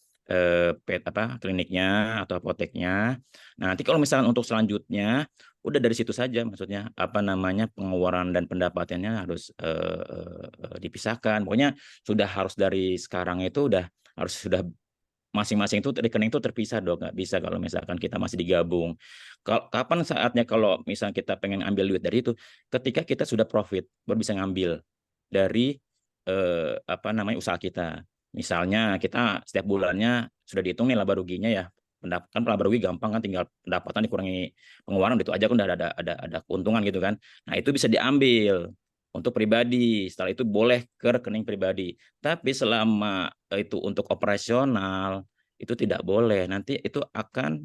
kliniknya atau apoteknya. Nah, nanti kalau misalnya untuk selanjutnya udah dari situ saja, maksudnya apa namanya pengeluaran dan pendapatannya harus dipisahkan. Pokoknya sudah harus dari sekarang itu harus sudah masing-masing itu rekening itu terpisah dong, nggak bisa kalau misalkan kita masih digabung. Kapan saatnya kalau misalnya kita pengen ambil duit dari itu, ketika kita sudah profit baru bisa ngambil dari apa namanya usaha kita. Misalnya kita setiap bulannya sudah dihitung nih laba ruginya ya. Kan laba rugi gampang kan, tinggal pendapatan dikurangi pengeluaran itu aja kan udah ada keuntungan gitu kan. Nah, itu bisa diambil untuk pribadi. Setelah itu boleh ke rekening pribadi. Tapi selama itu untuk operasional itu tidak boleh. Nanti itu akan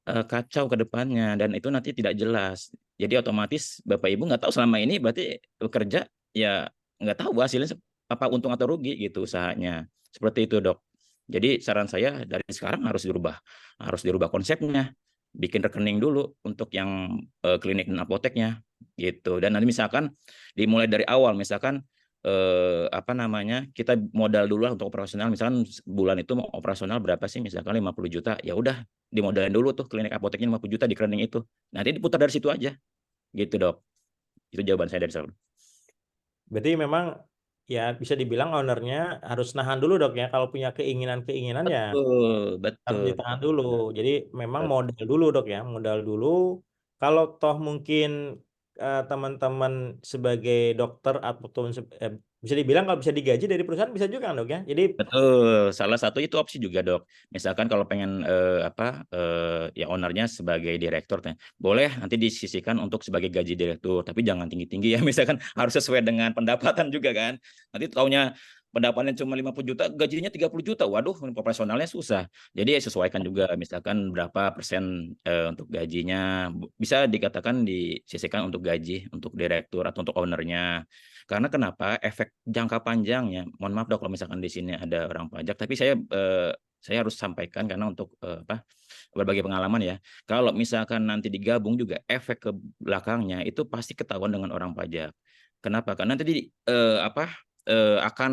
kacau ke depannya dan itu nanti tidak jelas. Jadi otomatis Bapak Ibu nggak tahu selama ini berarti bekerja ya nggak tahu hasilnya apa untung atau rugi gitu usahanya. Seperti itu, Dok. Jadi saran saya dari sekarang harus dirubah konsepnya. Bikin rekening dulu untuk yang klinik dan apoteknya gitu. Dan nanti misalkan dimulai dari awal, misalkan apa namanya kita modal dulu lah untuk operasional, misalkan bulan itu mau operasional berapa sih, misalkan 50 juta, ya udah dimodalin dulu tuh klinik apoteknya 50 juta di rekening itu, nanti diputar dari situ aja gitu dok. Itu jawaban saya dari sana. Berarti memang ya bisa dibilang ownernya harus nahan dulu dok ya. Kalau punya keinginan ya Betul, harus betul. ditahan dulu. Jadi memang modal dulu dok ya, modal dulu. Kalau toh mungkin teman-teman sebagai dokter atau bisa dibilang kalau bisa digaji dari perusahaan bisa juga kan dok ya. Jadi Betul, salah satu itu opsi juga dok. Misalkan kalau pengen ya ownernya sebagai direktur, boleh nanti disisihkan untuk sebagai gaji direktur, tapi jangan tinggi-tinggi ya. Misalkan harus sesuai dengan pendapatan juga kan. Nanti taunya pendapatannya cuma 50 juta, gajinya 30 juta. Waduh, operasionalnya susah. Jadi sesuaikan juga, misalkan berapa persen untuk gajinya. Bisa dikatakan disisihkan untuk gaji, untuk direktur atau untuk ownernya. Karena kenapa? Efek jangka panjangnya, mohon maaf dok kalau misalkan di sini ada orang pajak, tapi saya harus sampaikan karena untuk berbagi pengalaman ya. Kalau misalkan nanti digabung juga efek ke belakangnya itu pasti ketahuan dengan orang pajak. Kenapa? Karena nanti akan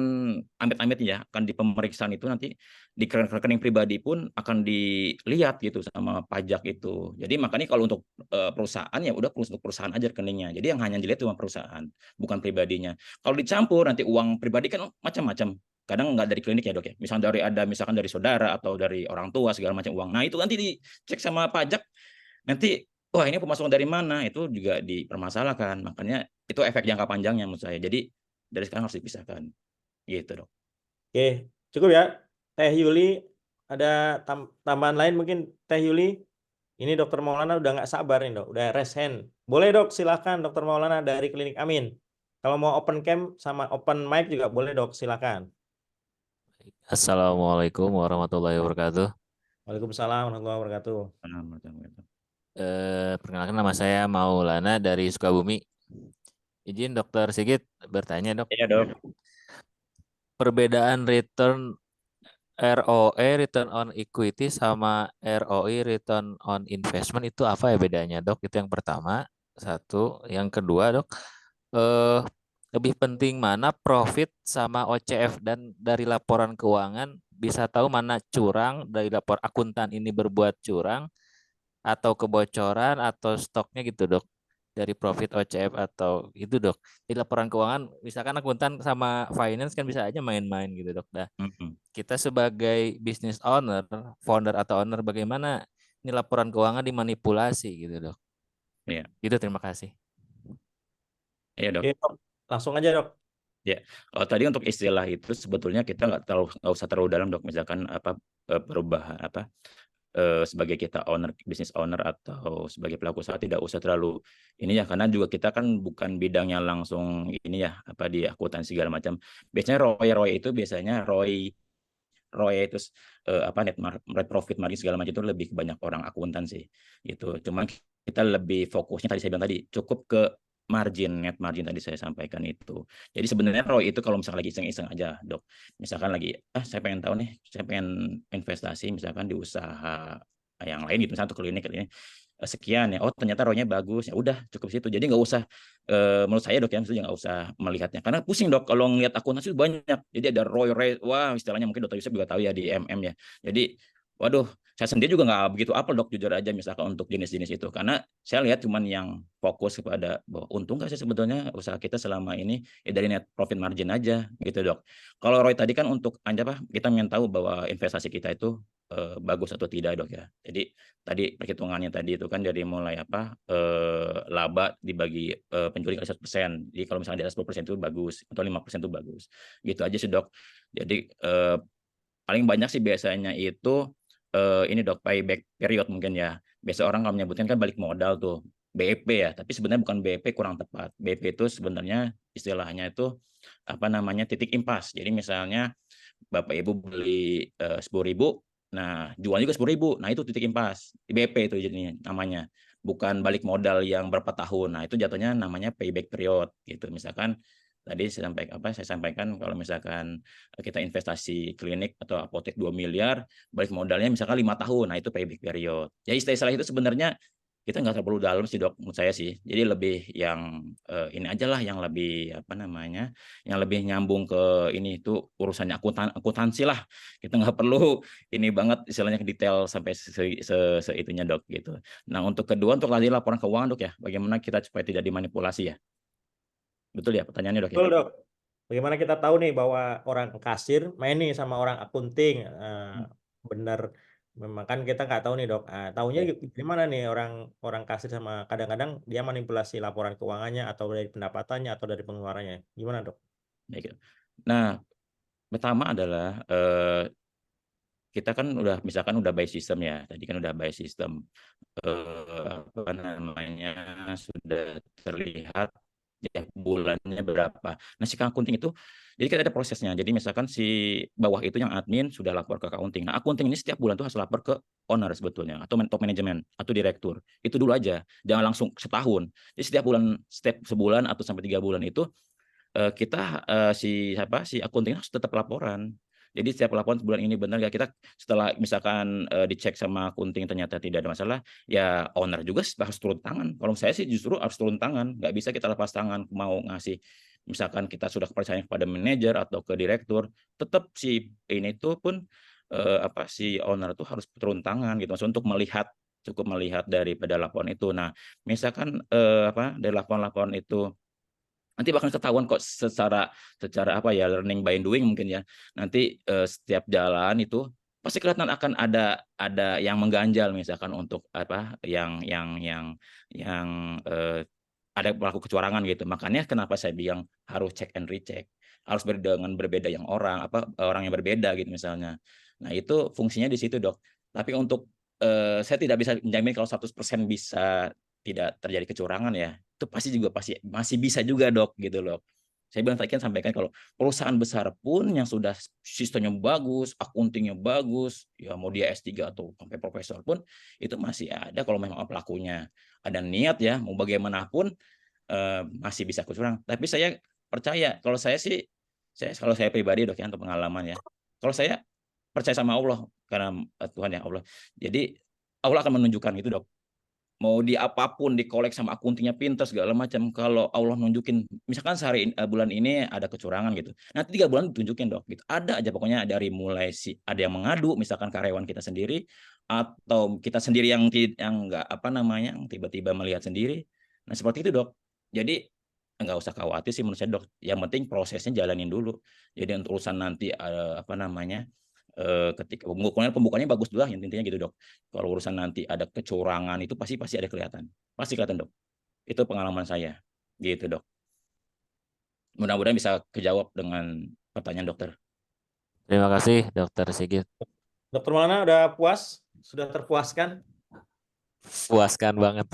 amit-amit ya, akan di pemeriksaan itu nanti di rekening pribadi pun akan dilihat gitu sama pajak itu. Jadi makanya kalau untuk perusahaan ya udah untuk perusahaan aja rekeningnya. Jadi yang hanya dilihat cuma perusahaan, bukan pribadinya. Kalau dicampur nanti uang pribadi kan macam-macam. Kadang nggak dari klinik ya dok ya. Misalkan dari saudara atau dari orang tua segala macam uang. Nah itu nanti dicek sama pajak. Nanti wah ini pemasukan dari mana? Itu juga dipermasalahkan. Makanya itu efek jangka panjangnya menurut saya. Jadi dari sekarang harus dipisahkan. Gitu dok. oke, cukup ya. Teh Yuli, ada tambahan lain mungkin Teh Yuli? Ini Dokter Maulana udah nggak sabar nih dok, udah raise hand. Boleh dok, silakan Dokter Maulana dari Klinik Amin. Kalau mau open cam sama open mic juga boleh dok, silakan. Assalamualaikum warahmatullahi wabarakatuh. Waalaikumsalam warahmatullahi wabarakatuh. Perkenalkan nama saya Maulana dari Sukabumi. Izin Dokter Sigit bertanya dok. Iya dok. Perbedaan return ROE return on equity sama ROI return on investment itu apa ya bedanya dok? Itu yang pertama. Satu. Yang kedua dok, eh, lebih penting mana profit sama OCF, dan dari laporan keuangan bisa tahu mana curang, dari lapor akuntan ini berbuat curang atau kebocoran atau stoknya gitu dok dari profit OCF atau itu dok di laporan keuangan misalkan akuntan sama finance kan bisa aja main-main gitu dok. Nah, Mm-mm. kita sebagai business owner, founder atau owner bagaimana ini laporan keuangan dimanipulasi gitu dok. Iya, Gitu terima kasih. iya dok. Oke, Dok. Langsung aja, Dok. Ya, kalau tadi untuk istilah itu sebetulnya kita nggak usah terlalu dalam dok. Misalkan apa perubahan apa sebagai kita owner, business owner atau sebagai pelaku usaha tidak usah terlalu ini ya, karena juga kita kan bukan bidangnya langsung ini ya apa di akuntansi segala macam. Biasanya ROI itu biasanya ROI itu apa net profit margin segala macam itu lebih ke banyak orang akuntan sih gitu. Cuman kita lebih fokusnya tadi saya bilang tadi cukup ke net margin tadi saya sampaikan itu. Jadi sebenarnya ROI itu kalau misalkan lagi iseng-iseng aja dok, misalkan lagi saya pengen tahu nih, saya pengen investasi misalkan di usaha yang lain gitu, misalnya untuk klinik ini sekian ya, oh ternyata ROI-nya bagus, ya udah cukup situ. Jadi nggak usah menurut saya dok ya, maksudnya nggak usah melihatnya karena pusing dok kalau ngelihat akuntansi banyak. Jadi ada ROI, wah istilahnya mungkin dokter Yusuf juga tahu ya di MM ya. Jadi waduh, saya sendiri juga nggak begitu apel dok jujur aja misalkan untuk jenis-jenis itu, karena saya lihat cuman yang fokus kepada bahwa untung nggak sih sebetulnya usaha kita selama ini ya dari net profit margin aja gitu dok. Kalau ROI tadi kan untuk apa kita ingin tahu bahwa investasi kita itu bagus atau tidak dok ya. Jadi tadi perhitungannya tadi itu kan dari mulai apa laba dibagi penjual kali 100%. Jadi kalau misalnya di atas 10% itu bagus atau 5% itu bagus. Gitu aja sih dok. Jadi paling banyak sih biasanya itu ini dok payback period mungkin ya. Biasa orang kalau menyebutkan kan balik modal tuh BEP ya, tapi sebenarnya bukan BEP, kurang tepat. BEP itu sebenarnya istilahnya itu apa namanya titik impas. Jadi misalnya Bapak Ibu beli 10.000, nah jualnya juga 10.000, nah itu titik impas, BP itu jadinya namanya, bukan balik modal yang berapa tahun. Nah itu jatuhnya namanya payback period gitu. Misalkan tadi saya sampaikan kalau misalkan kita investasi klinik atau apotek 2 miliar, balik modalnya misalkan 5 tahun, nah itu payback period. Jadi istilah itu sebenarnya kita nggak terlalu dalam sih dok, menurut saya sih. Jadi lebih yang ini aja lah, yang lebih apa namanya, yang lebih nyambung ke ini itu urusannya akuntansi lah. Kita nggak perlu ini banget istilahnya detail sampai seitunya dok gitu. Nah untuk kedua untuk tadi laporan keuangan dok ya, bagaimana kita supaya tidak dimanipulasi ya. Betul ya pertanyaannya dok ya. Betul, Dok. Bagaimana kita tahu nih bahwa orang kasir main nih sama orang akunting? Benar, memang kan kita nggak tahu nih, Dok. Tahunya Ya, gimana nih orang orang kasir sama kadang-kadang dia manipulasi laporan keuangannya atau dari pendapatannya atau dari pengeluarannya. Gimana, Dok? baik. Nah pertama adalah kita kan udah misalkan udah by system ya, tadi kan udah by system apa namanya sudah terlihat ya bulannya berapa. Nah si accounting itu jadi kan ada prosesnya. Jadi misalkan si bawah itu yang admin sudah lapor ke accounting. Nah accounting ini setiap bulan tuh harus lapor ke owner sebetulnya atau top manajemen atau direktur. Itu dulu aja, jangan langsung setahun. Jadi setiap bulan, setiap sebulan atau sampai 3 bulan itu kita si accounting harus tetap laporan. Jadi setiap laporan bulan ini benar nggak, kita setelah misalkan dicek sama accounting ternyata tidak ada masalah, ya owner juga harus turun tangan. Kalau saya sih justru harus turun tangan, nggak bisa kita lepas tangan mau ngasih. Misalkan kita sudah kepercayaan kepada manajer atau ke direktur, tetap si ini tuh pun apa si owner tuh harus turun tangan gitu, maksudnya untuk melihat, cukup melihat daripada laporan itu. Nah, misalkan apa dari laporan-laporan itu nanti bakal ketahuan kok secara secara apa ya learning by doing mungkin ya. Nanti setiap jalan itu pasti kelihatan akan ada yang mengganjal misalkan untuk apa yang ada pelaku kecurangan gitu. Makanya kenapa saya bilang harus check and recheck. Harus dengan berbeda yang orang yang berbeda gitu misalnya. Nah, itu fungsinya di situ, Dok. Tapi untuk saya tidak bisa menjamin kalau 100% bisa tidak terjadi kecurangan ya, itu pasti masih bisa juga dok gitu loh. Saya bilang tadi kan sampaikan kalau perusahaan besar pun yang sudah sistemnya bagus, akuntingnya bagus, ya mau dia S3 atau sampai profesor pun itu masih ada kalau memang pelakunya ada niat ya mau bagaimanapun masih bisa kecurangan. Tapi saya percaya kalau saya sih kalau saya pribadi dok ya untuk pengalaman ya. Kalau saya percaya sama Allah karena Tuhan ya Allah. Jadi Allah akan menunjukkan itu dok. mau di apapun dikolek sama akuntingnya pinter segala macam, kalau Allah nunjukin misalkan bulan ini ada kecurangan gitu, nanti 3 bulan ditunjukin dok gitu, ada aja pokoknya, dari mulai ada yang mengadu misalkan karyawan kita sendiri atau kita sendiri yang nggak apa namanya yang tiba-tiba melihat sendiri. Nah seperti itu dok, jadi nggak usah khawatir sih menurut saya dok, yang penting prosesnya jalanin dulu. Jadi untuk urusan nanti apa namanya ketika pembukaannya bagus dulu lah intinya gitu dok. Kalau urusan nanti ada kecurangan itu pasti ada kelihatan. Pasti kelihatan dok. Itu pengalaman saya. Gitu dok. Mudah-mudahan bisa kejawab dengan pertanyaan dokter. Terima kasih Dokter Sigit. Dokter Maulana udah puas? Sudah terpuaskan? Puaskan banget.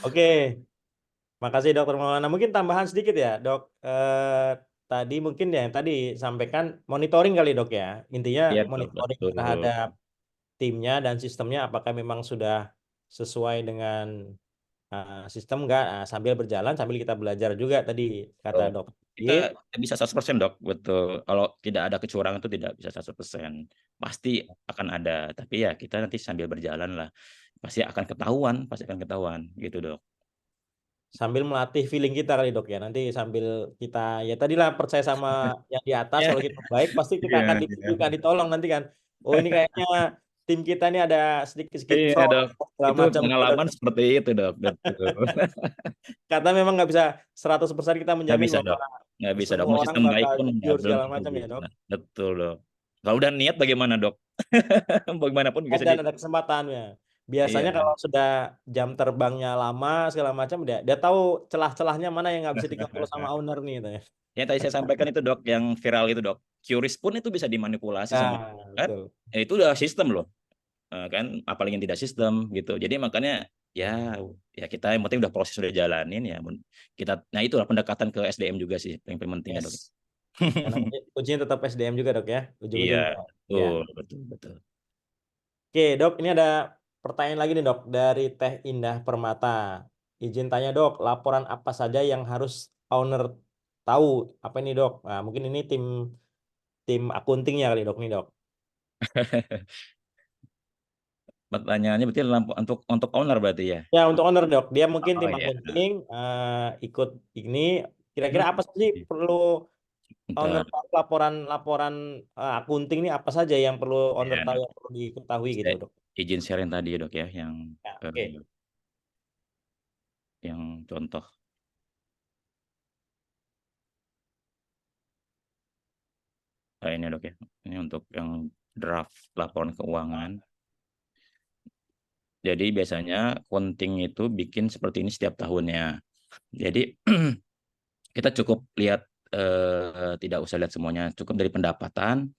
Oke, makasih Dokter Maulana. Mungkin tambahan sedikit ya dok. Tadi mungkin ya yang tadi sampaikan monitoring kali dok ya. Intinya Iya dok, monitoring betul. terhadap timnya dan sistemnya apakah memang sudah sesuai dengan sistem enggak. Sambil berjalan sambil kita belajar juga tadi kata Betul. dok. Kita bisa 100% dok, betul. Kalau tidak ada kecurangan itu tidak bisa 100%. Pasti akan ada, tapi ya kita nanti sambil berjalan lah. Pasti akan ketahuan gitu dok. Sambil melatih feeling kita kali dok ya. Nanti sambil kita ya tadilah percaya sama yang di atas. Ya, Kalau kita baik pasti kita akan ditunjukkan, ditolong nanti kan. Oh ini kayaknya tim kita ini ada sedikit iya fraud dok. segala Itu macam. pengalaman seperti itu dok, betul. Karena memang nggak bisa 100% kita Nggak menjamin bisa bahwa dok, nggak bisa dok. semua Mau orang sistem baik bakal pun jujur belum segala tentu macam ya bisa. dok. Betul dok. Kalau udah niat bagaimana dok? Bagaimanapun bisa Dan ada kesempatan ya. Biasanya Iya. kalau sudah jam terbangnya lama segala macam dia tahu celah-celahnya mana yang nggak bisa dikontrol sama owner nih gitu ya. Yang tadi saya sampaikan itu dok, yang viral itu dok. QRIS pun itu bisa dimanipulasi sama Nah, kan? betul. Itu udah sistem loh. Kan apalagi yang tidak sistem gitu. Jadi makanya ya kita yang penting udah proses udah jalanin ya kita, nah itulah pendekatan ke SDM juga sih yang penting ya dok. Yes. Karena kuncinya tetap SDM juga dok ya, Iya, ujung-ujungnya. Ya. betul. Oke dok, ini ada pertanyaan lagi nih dok dari Teh Indah Permata. Izin tanya dok, laporan apa saja yang harus owner tahu? Apa ini dok? Nah, mungkin ini tim akuntingnya kali dok nih dok. Pertanyaannya berarti untuk owner berarti ya? Ya untuk owner dok, dia mungkin Oh tim iya. akunting ikut ini. Kira-kira apa sih perlu owner Bentar. tahu laporan akunting ini apa saja yang perlu owner Ya, tahu yang perlu diketahui gitu saya dok? izin sharing tadi ya dok ya, Ya, oke. yang contoh. Nah, ini dok ya, ini untuk yang draft laporan keuangan. Jadi biasanya accounting itu bikin seperti ini setiap tahunnya. Jadi kita cukup lihat, tidak usah lihat semuanya, cukup dari pendapatan,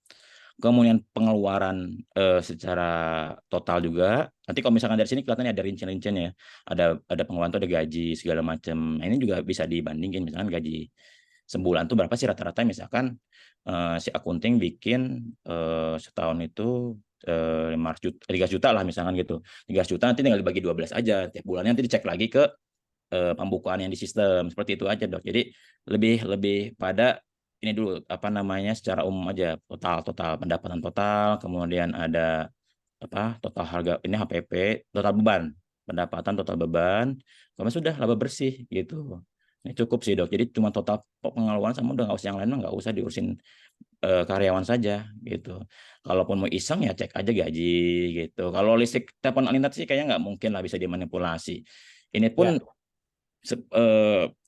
kemudian pengeluaran secara total juga. Nanti kalau misalkan dari sini kelihatannya ada rincian-rincian ya, ada pengeluaran tuh, ada gaji segala macam. Nah, ini juga bisa dibandingin, misalkan gaji sebulan tuh berapa sih rata-rata, misalkan si akunting bikin setahun itu 3 juta lah misalkan gitu. 3 juta nanti tinggal dibagi 12 aja tiap bulannya, nanti dicek lagi ke pembukaan yang di sistem, seperti itu aja dok. Jadi lebih pada ini dulu apa namanya secara umum aja, total pendapatan total, kemudian ada apa total harga ini HPP, total beban, pendapatan total beban, kemudian sudah laba bersih gitu. Ini cukup sih dok. Jadi cuma total pengeluaran sama udah nggak usah yang lain, nggak usah diurusin karyawan saja gitu. Kalaupun mau iseng ya cek aja gaji gitu. Kalau listrik telepon internet sih kayaknya nggak mungkin lah bisa dimanipulasi. Ini pun Ya.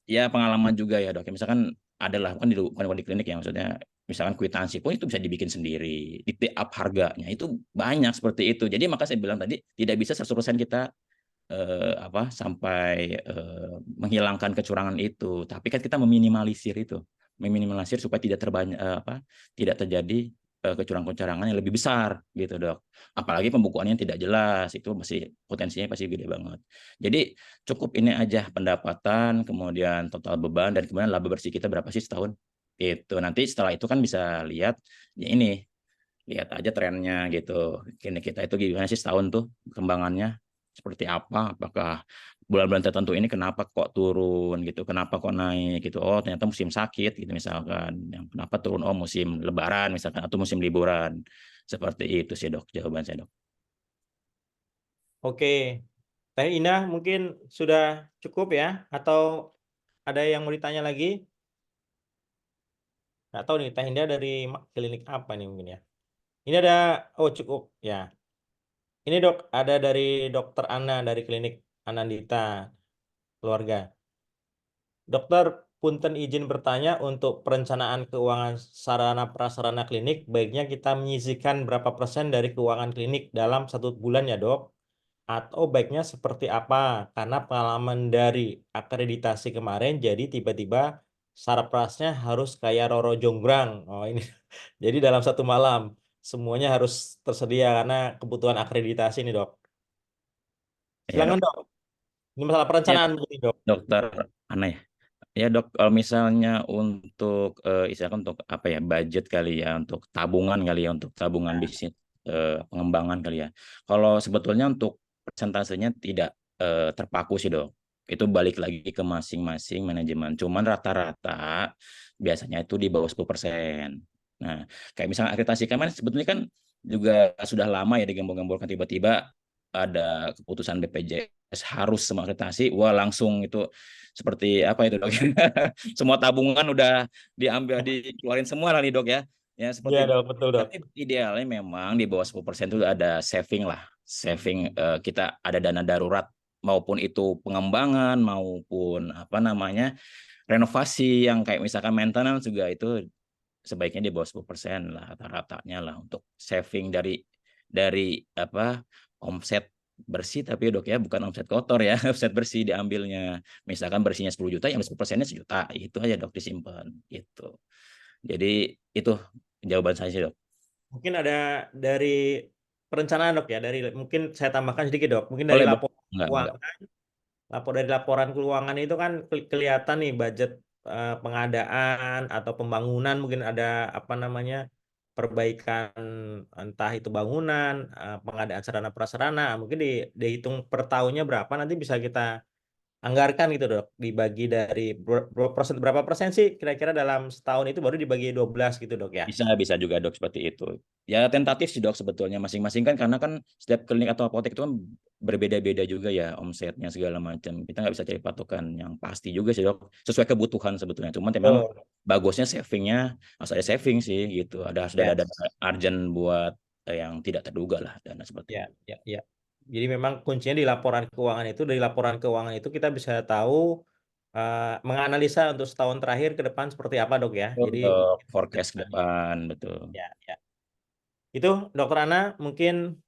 Ya pengalaman juga ya dok. Misalkan adalah bukan di klinik ya, maksudnya misalkan kwitansi pun itu bisa dibikin sendiri, di up harganya itu banyak seperti itu. Jadi maka saya bilang tadi tidak bisa 100% kita sampai menghilangkan kecurangan itu, tapi kan kita meminimalisir supaya tidak terjadi kecurangan-kecurangan yang lebih besar gitu dok. Apalagi pembukuannya tidak jelas, itu potensinya pasti gede banget. Jadi cukup ini aja pendapatan, kemudian total beban, dan kemudian laba bersih kita berapa sih setahun. Itu nanti setelah itu kan bisa lihat ya ini, lihat aja trennya gitu. Kini kita itu gimana sih setahun tuh kembangannya seperti apa, apakah bulan-bulan tertentu ini kenapa kok turun gitu, kenapa kok naik gitu, oh ternyata musim sakit gitu misalkan, yang kenapa turun, oh musim lebaran misalkan, atau musim liburan. Seperti itu sih dok jawaban saya dok. Oke, Teh Indah mungkin sudah cukup ya? Atau ada yang mau ditanya lagi? Nggak tahu nih, Teh Indah dari klinik apa nih mungkin ya? Ini ada, oh cukup ya. Ini dok, ada dari Dokter Ana dari klinik Anandita keluarga. Dokter, punten izin bertanya untuk perencanaan keuangan sarana prasarana klinik, baiknya kita menyisihkan berapa persen dari keuangan klinik dalam 1 bulan ya dok? Atau baiknya seperti apa? Karena pengalaman dari akreditasi kemarin, jadi tiba-tiba sarprasnya harus kayak Roro Jonggrang. Oh ini, jadi dalam 1 malam semuanya harus tersedia karena kebutuhan akreditasi ini dok. Ya Silakan dok. dok. Ini masalah Ya perencanaan begini dok. dokter Ana ya. Ya dok, kalau misalnya untuk istilahnya untuk apa ya, budget kali ya, untuk tabungan kali ya, untuk tabungan bisnis pengembangan kali ya. Kalau sebetulnya untuk persentasenya tidak terpaku sih dok. Itu balik lagi ke masing-masing manajemen. Cuman rata-rata biasanya itu di bawah 10%. Nah, kayak misalnya akreditasi kemarin sebetulnya kan juga sudah lama ya digembor-gemborkan, tiba-tiba ada keputusan BPJS harus semua akreditasi, wah langsung itu seperti apa itu dok? Semua tabungan udah diambil, dikeluarin semua lah nih dok ya. Ya Iya seperti itu. dok, betul dok. Tapi idealnya memang di bawah 10% itu ada saving lah. Saving, kita ada dana darurat, maupun itu pengembangan maupun apa namanya renovasi yang kayak misalkan maintenance juga, itu sebaiknya di bawah 10% lah rata-ratanya lah, untuk saving dari apa omset bersih, tapi dok ya bukan omset kotor ya. Omset bersih diambilnya, misalkan bersihnya 10 juta, yang 10%-nya 1 juta, itu aja dok disimpan gitu. Jadi itu jawaban saya sih dok. Mungkin ada dari perencanaan dok ya, dari mungkin saya tambahkan sedikit dok. Mungkin dari Boleh dok. laporan Enggak. keuangan, dari laporan keuangan itu kan kelihatan nih budget pengadaan atau pembangunan, mungkin ada apa namanya perbaikan, entah itu bangunan, pengadaan sarana prasarana, mungkin dihitung per tahunnya berapa, nanti bisa kita anggarkan gitu dok, dibagi dari berapa persen sih kira-kira dalam setahun itu baru dibagi 12 gitu dok ya. Bisa juga dok seperti itu. Ya tentatif sih dok sebetulnya masing-masing kan, karena kan setiap klinik atau apotek itu kan berbeda-beda juga ya omsetnya segala macam. Kita nggak bisa cari patokan yang pasti juga sih dok. Sesuai kebutuhan sebetulnya. Cuman memang Betul. bagusnya savingnya harus ada saving sih gitu. Sudah ada Yes. dana urgent buat yang tidak terduga lah, dana seperti Ya, itu. ya, ya. Jadi memang kuncinya di laporan keuangan itu, dari laporan keuangan itu kita bisa tahu menganalisa untuk setahun terakhir ke depan seperti apa dok ya. Betul, Jadi dok. Forecast ke depan betul. ya, ya. Itu dokter Ana mungkin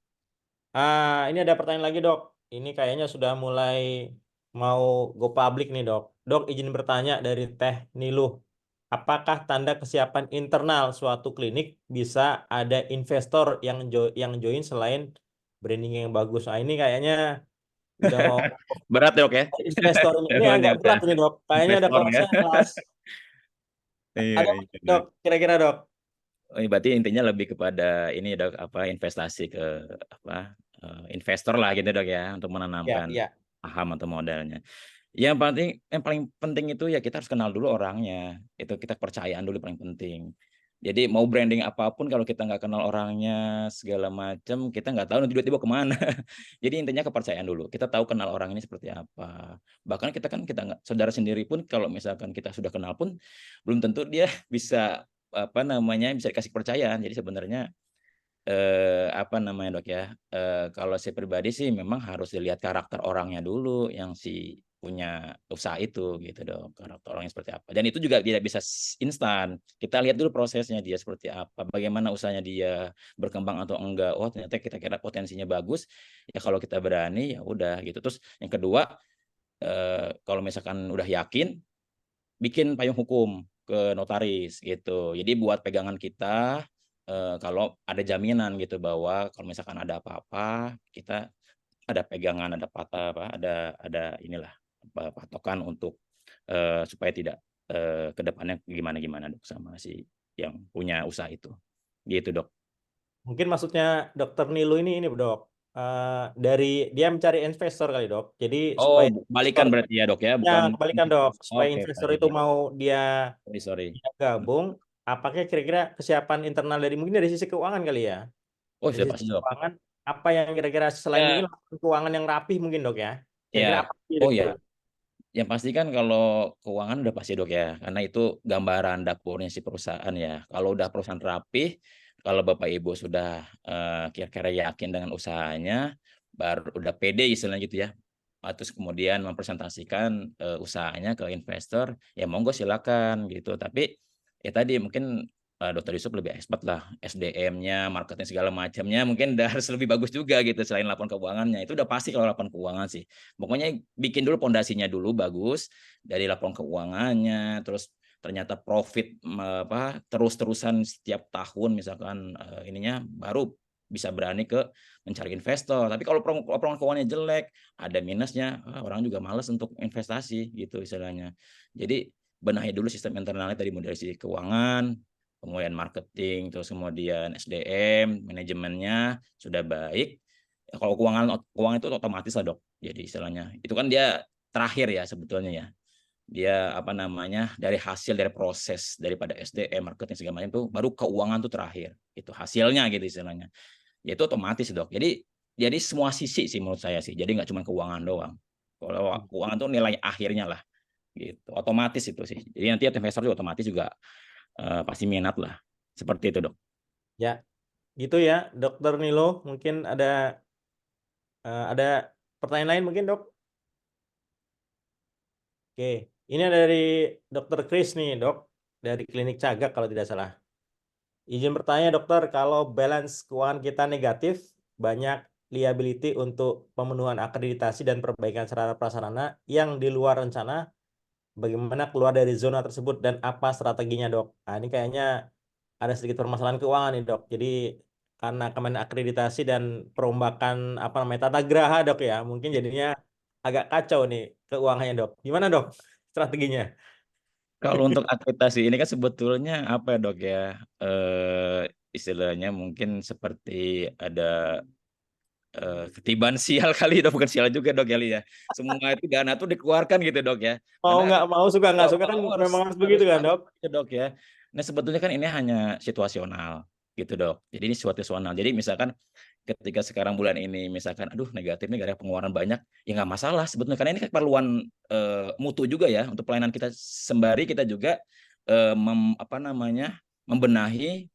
ini ada pertanyaan lagi dok. Ini kayaknya sudah mulai mau go public nih dok. Dok izin bertanya dari Teh Niluh. Apakah tanda kesiapan internal suatu klinik bisa ada investor yang join selain branding yang bagus? Nah ini kayaknya udah mau Berat dok ya. investor ini Jawabannya agak udah berat nih dok. Kayaknya ada investor ya. kelasnya kelas. Iya, Ada iya, dok, dok. kira-kira dok. Oh, berarti intinya lebih kepada ini dok, apa investasi ke apa investor lah gitu dok ya, untuk Ya, menanamkan ya. saham atau modalnya. Yang paling penting itu ya kita harus kenal dulu orangnya. Itu kita kepercayaan dulu paling penting. Jadi mau branding apapun kalau kita nggak kenal orangnya segala macam, kita nggak tahu nanti tiba-tiba kemana. Jadi intinya kepercayaan dulu. Kita tahu kenal orang ini seperti apa. Bahkan kita nggak, saudara sendiri pun kalau misalkan kita sudah kenal pun belum tentu dia bisa apa namanya bisa dikasih kepercayaan. Jadi sebenarnya apa namanya dok ya, kalau saya pribadi sih memang harus dilihat karakter orangnya dulu yang si punya usaha itu gitu dok, karakter orangnya seperti apa. Dan itu juga tidak bisa instan. Kita lihat dulu prosesnya dia seperti apa, bagaimana usahanya dia berkembang atau enggak. Oh ternyata kita kira potensinya bagus, ya kalau kita berani ya udah gitu. Terus yang kedua, kalau misalkan udah yakin, bikin payung hukum ke notaris gitu. Jadi buat pegangan kita, kalau ada jaminan gitu bahwa kalau misalkan ada apa-apa, kita ada pegangan, ada ada inilah patokan untuk supaya tidak ke depannya gimana-gimana dok sama si yang punya usaha itu. Gitu dok. Mungkin maksudnya dokter Nilu ini dok. Dari dia mencari investor kali dok. Jadi Oh, supaya investor, balikan berarti ya dok ya, ya bukan. kebalikan dok. Supaya Oke, investor itu baik. mau dia Sorry. gabung, apakah kira-kira kesiapan internal dari mungkin dari sisi keuangan kali ya? Oh, Dari sudah sisi pasti dok. keuangan apa yang kira-kira selain Ya, mungkin laporan keuangan yang rapih mungkin dok ya? Kira-kira ya. apa Oh kira-kira? ya, yang pasti kan kalau keuangan udah pasti dok ya, karena itu gambaran dapurnya si perusahaan ya. Kalau udah perusahaan rapih, kalau Bapak Ibu sudah kira-kira yakin dengan usahanya, baru udah pede istilahnya gitu ya. Terus kemudian mempresentasikan usahanya ke investor, ya monggo silakan gitu. Tapi ya tadi mungkin Dokter Yusuf lebih expert lah, SDM-nya, marketing segala macamnya, mungkin udah harus lebih bagus juga gitu selain laporan keuangannya. Itu udah pasti kalau laporan keuangan sih. Pokoknya bikin dulu pondasinya dulu bagus dari laporan keuangannya, terus ternyata profit terus-terusan setiap tahun misalkan ininya baru bisa berani ke mencari investor. Tapi kalau laporan keuangannya jelek, ada minusnya, orang juga malas untuk investasi gitu istilahnya. Jadi benahi dulu sistem internalnya tadi, mulai dari sisi keuangan, kemudian marketing, terus kemudian SDM, manajemennya sudah baik. Kalau keuangan itu otomatis lah dok. Jadi istilahnya itu kan dia terakhir ya sebetulnya ya. Dia apa namanya, dari hasil dari proses daripada SDM, marketing segala macam itu baru keuangan tuh terakhir. Itu hasilnya gitu istilahnya. Ya itu otomatis dok. Jadi semua sisi sih menurut saya sih. Jadi nggak cuma keuangan doang. Kalau keuangan tuh nilai akhirnya lah gitu. Otomatis itu sih. Jadi nanti investor juga otomatis juga pasti minat lah. Seperti itu dok. Ya, gitu ya, Dokter Nilo. Mungkin ada pertanyaan lain mungkin dok? Oke, ini ada dari Dokter Chris nih dok, dari Klinik Cagak kalau tidak salah. Izin bertanya dokter, kalau balance keuangan kita negatif, banyak liability untuk pemenuhan akreditasi dan perbaikan sarana prasarana yang di luar rencana, bagaimana keluar dari zona tersebut dan apa strateginya dok? Nah ini kayaknya ada sedikit permasalahan keuangan nih dok. Jadi karena Kemen akreditasi dan perombakan apa namanya tata graha dok ya, mungkin jadinya agak kacau nih keuangannya dok. Gimana dok strateginya? Kalau untuk akreditasi ini kan sebetulnya apa ya dok ya, istilahnya mungkin seperti ada ketiban sial kali dok, bukan sial juga dok kali ya. Semua itu dana tuh dikeluarkan gitu dok ya. Mau Karena nggak mau suka nggak suka kan mau memang harus harus harus begitu kan harus dok? gitu dok ya. Nah sebetulnya kan ini hanya situasional gitu dok. Jadi ini situasional. Jadi misalkan ketika sekarang bulan ini misalkan aduh negatif nih gara pengeluaran banyak, ya nggak masalah sebetulnya, karena ini kan keperluan mutu juga ya untuk pelayanan kita, sembari kita juga apa namanya, membenahi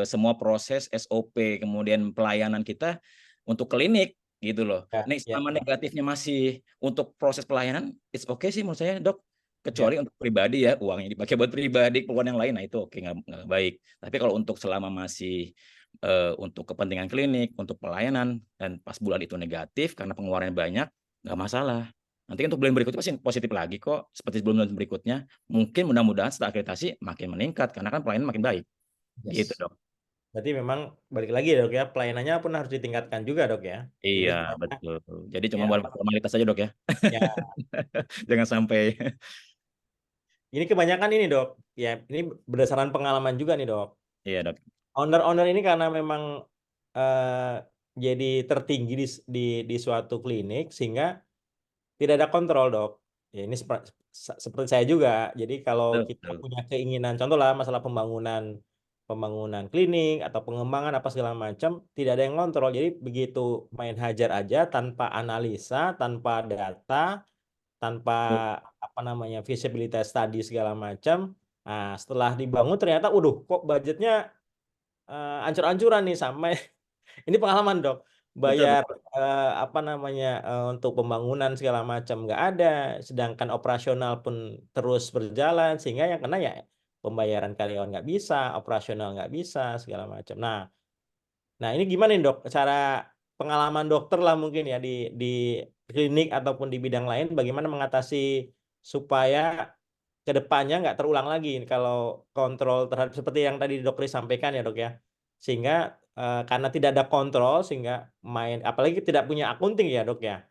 semua proses SOP kemudian pelayanan kita untuk klinik gitu loh. Ya, Nih ya, selama ya, negatifnya masih untuk proses pelayanan, it's okay sih menurut saya dok. ya. Kecuali untuk pribadi ya, uangnya dipakai buat pribadi, keperluan yang lain, nah itu oke, nggak baik. Tapi kalau untuk selama masih untuk kepentingan klinik, untuk pelayanan, dan pas bulan itu negatif karena pengeluarannya banyak, nggak masalah. Nanti untuk bulan berikutnya pasti positif lagi kok, seperti bulan berikutnya. Mungkin mudah-mudahan setelah akreditasi makin meningkat, karena kan pelayanan makin baik. Gitu Yes. dok. Berarti memang balik lagi ya dok ya, pelayanannya pun harus ditingkatkan juga dok ya. Jadi Iya, supaya betul. Jadi cuma ya buat apa formalitas saja dok ya. ya Jangan sampai. ini kebanyakan ini dok. Ya ini berdasarkan pengalaman juga nih dok. Iya dok. Owner-owner ini karena memang eh, jadi tertinggi di suatu klinik sehingga tidak ada kontrol dok. Ya ini seperti saya juga. Jadi kalau kita Betul. punya keinginan, contoh lah masalah pembangunan pembangunan klinik atau pengembangan apa segala macam, tidak ada yang kontrol. Jadi begitu main hajar aja tanpa analisa, tanpa data, tanpa apa namanya visibility study segala macam. Nah, setelah dibangun ternyata, waduh, kok budgetnya ancur-ancuran nih sampai ini pengalaman dok, Betul, bayar betul. apa namanya untuk pembangunan segala macam nggak ada, sedangkan operasional pun terus berjalan sehingga yang kena ya pembayaran karyawan nggak bisa, operasional nggak bisa segala macam. Nah ini gimana nih dok, cara pengalaman dokter lah mungkin ya di klinik ataupun di bidang lain, bagaimana mengatasi supaya kedepannya nggak terulang lagi kalau kontrol terhadap seperti yang tadi dokter sampaikan ya dok ya, sehingga karena tidak ada kontrol sehingga main apalagi tidak punya akunting ya dok ya,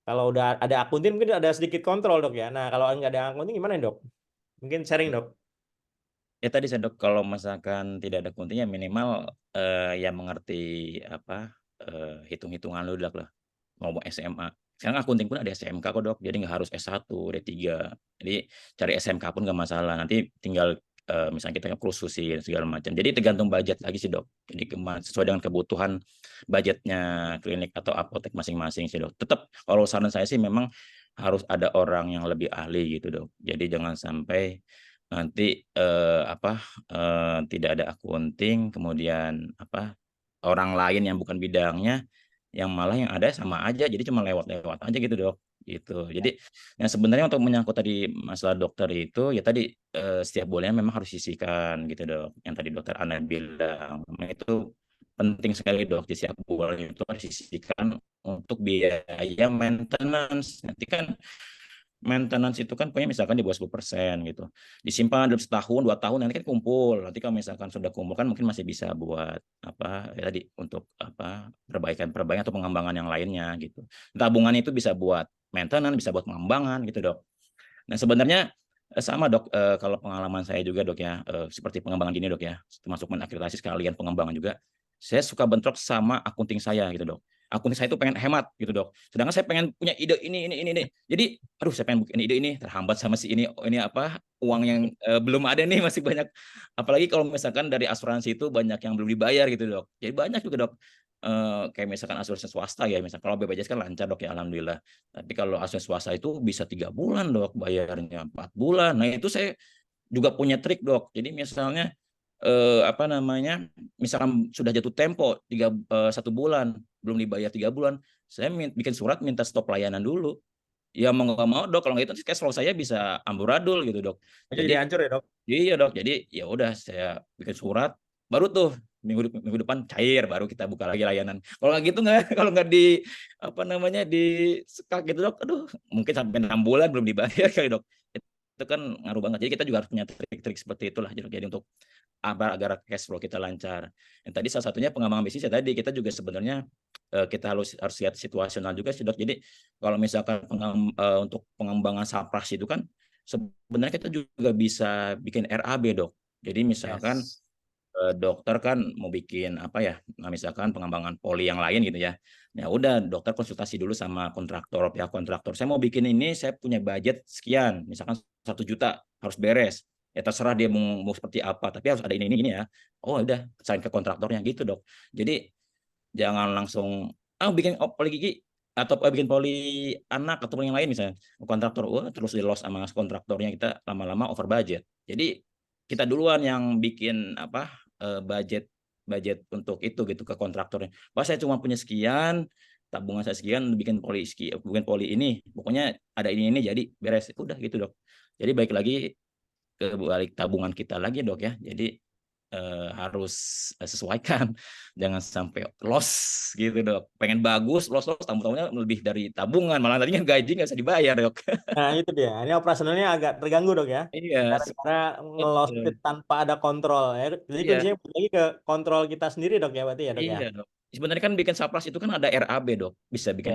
kalau udah ada akunting mungkin ada sedikit kontrol dok ya, nah kalau nggak ada akunting gimana dok, mungkin sharing dok. Ya tadi saya dok, kalau misalkan tidak ada kuntinya minimal ya mengerti apa, hitung-hitungan lu dok lah. Ngomong SMA. Sekarang akunting pun ada SMK kok dok, jadi nggak harus S1, D3. Jadi cari SMK pun nggak masalah. Nanti tinggal misalnya kita kursusin segala macam. Jadi tergantung budget lagi sih dok. Jadi sesuai dengan kebutuhan budgetnya klinik atau apotek masing-masing sih dok. Tetap kalau saran saya sih memang harus ada orang yang lebih ahli gitu dok. Jadi jangan sampai nanti tidak ada akunting, kemudian orang lain yang bukan bidangnya, yang malah yang ada sama aja, jadi cuma lewat-lewat aja gitu dok. Gitu. Jadi yang sebenarnya untuk menyangkut tadi masalah dokter itu ya tadi setiap bulannya memang harus sisihkan gitu dok. Yang tadi dokter Ana bilang, nah, itu penting sekali dok, di setiap bulan itu harus disisihkan untuk biaya maintenance. Nanti kan maintenance itu kan punya misalkan di bawah 10% gitu. Disimpan dalam setahun, 2 tahun nanti kan kumpul. Nanti kalau misalkan sudah kumpul kan mungkin masih bisa buat ya tadi untuk perbaikan atau pengembangan yang lainnya gitu. Tabungan itu bisa buat maintenance, bisa buat pengembangan gitu, Dok. Nah, sebenarnya sama Dok, kalau pengalaman saya juga Dok ya, seperti pengembangan gini Dok ya, termasuk mengakreditasi sekalian pengembangan juga. Saya suka bentrok sama akunting saya gitu Dok. Akunting saya itu pengen hemat gitu dok. Sedangkan saya pengen punya ide ini. Jadi, aduh saya pengen bikin ide ini terhambat sama si ini uang yang belum ada nih masih banyak. Apalagi kalau misalkan dari asuransi itu banyak yang belum dibayar gitu dok. Jadi banyak juga dok. Kayak misalkan asuransi swasta ya, misalkan kalau BPJS kan lancar dok ya alhamdulillah. Tapi kalau asuransi swasta itu bisa 3 bulan dok bayarnya, 4 bulan. Nah itu saya juga punya trik dok. Jadi misalnya misalkan sudah jatuh tempo 1 bulan belum dibayar 3 bulan, saya bikin surat minta stop layanan dulu. Ya mau nggak mau dok, kalau nggak itu cash flow saya bisa amburadul gitu dok. Jadi hancur ya dok? Iya dok, jadi ya udah saya bikin surat, baru tuh minggu depan cair, baru kita buka lagi layanan. Kalau nggak gitu kalau nggak di sekak gitu dok, aduh mungkin sampai 6 bulan belum dibayar kali dok. Itu kan ngaruh banget. Jadi kita juga harus punya trik-trik seperti itulah. Jadi untuk agar cash flow kita lancar. Yang tadi salah satunya pengembangan bisnis ya tadi kita juga sebenarnya kita harus lihat situasional juga sih dok. Jadi kalau misalkan untuk pengembangan sapras itu kan sebenarnya kita juga bisa bikin RAB dok. Jadi misalkan dokter kan mau bikin misalkan pengembangan poli yang lain gitu ya. Ya udah dokter konsultasi dulu sama pihak kontraktor. Saya mau bikin ini, saya punya budget sekian, misalkan 1 juta harus beres. Ya terserah dia mau seperti apa, tapi harus ada ini ya. Oh udah, sign ke kontraktornya gitu dok. Jadi jangan langsung bikin poli gigi atau bikin poli anak atau yang lain misalnya kontraktor terus di loss sama kontraktornya, kita lama-lama over budget. Jadi kita duluan yang bikin budget untuk itu gitu ke kontraktornya. Pas saya cuma punya sekian, tabungan saya sekian, bikin poli ini, pokoknya ada ini jadi beres. Udah gitu dok. Jadi baik lagi ke balik tabungan kita lagi dok ya. Jadi harus sesuaikan, jangan sampai loss gitu dok. Pengen bagus, loss tamu-tamunya lebih dari tabungan, malah tadinya gaji nggak bisa dibayar dok. Nah itu dia, ini operasionalnya agak terganggu dok ya, Iya, karena ngelost tanpa ada kontrol ya. Jadi kuncinya lagi ke kontrol kita sendiri dok ya, berarti ya dok ya. Iya dok. Sebenarnya kan bikin sapras itu kan ada RAB dok, bisa bikin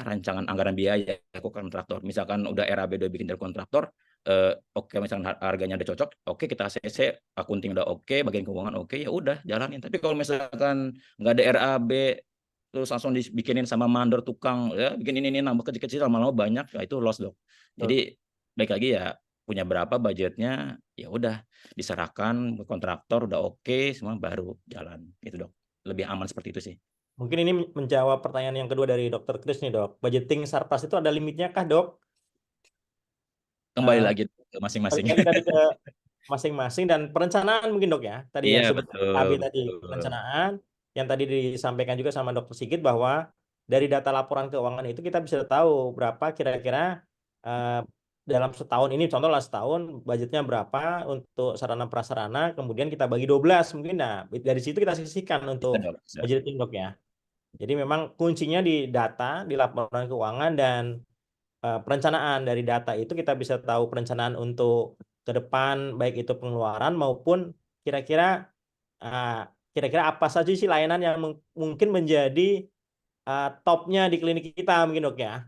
rancangan anggaran biaya ke kontraktor. Misalkan udah RAB udah bikin dari kontraktor, oke misalkan harganya udah cocok, oke kita ACC, akunting udah oke, bagian keuangan oke, ya udah jalanin. Tapi kalau misalkan nggak ada RAB terus langsung dibikinin sama mandor tukang ya bikin ini nambah kecil-kecil lama-lama banyak, ya itu loss dok. Jadi baik lagi ya punya berapa budgetnya, ya udah diserahkan ke kontraktor, udah oke semua baru jalan gitu dok. Lebih aman seperti itu sih. Mungkin ini menjawab pertanyaan yang kedua dari Dr. Kris nih dok. Budgeting sarpras itu ada limitnya kah dok? Kembali lagi ke masing-masing. Lagi tadi ke masing-masing dan perencanaan mungkin dok ya. Tadi yang sebut AB tadi perencanaan. Yang tadi disampaikan juga sama Dr. Sigit bahwa dari data laporan keuangan itu kita bisa tahu berapa kira-kira dalam setahun ini, contohlah setahun budgetnya berapa untuk sarana prasarana, kemudian kita bagi 12 mungkin. Nah dari situ kita sisihkan untuk budgeting dok ya. Jadi memang kuncinya di data, di laporan keuangan dan perencanaan. Dari data itu kita bisa tahu perencanaan untuk ke depan, baik itu pengeluaran maupun kira-kira apa saja sih layanan yang mungkin menjadi topnya di klinik kita mungkin dok ya.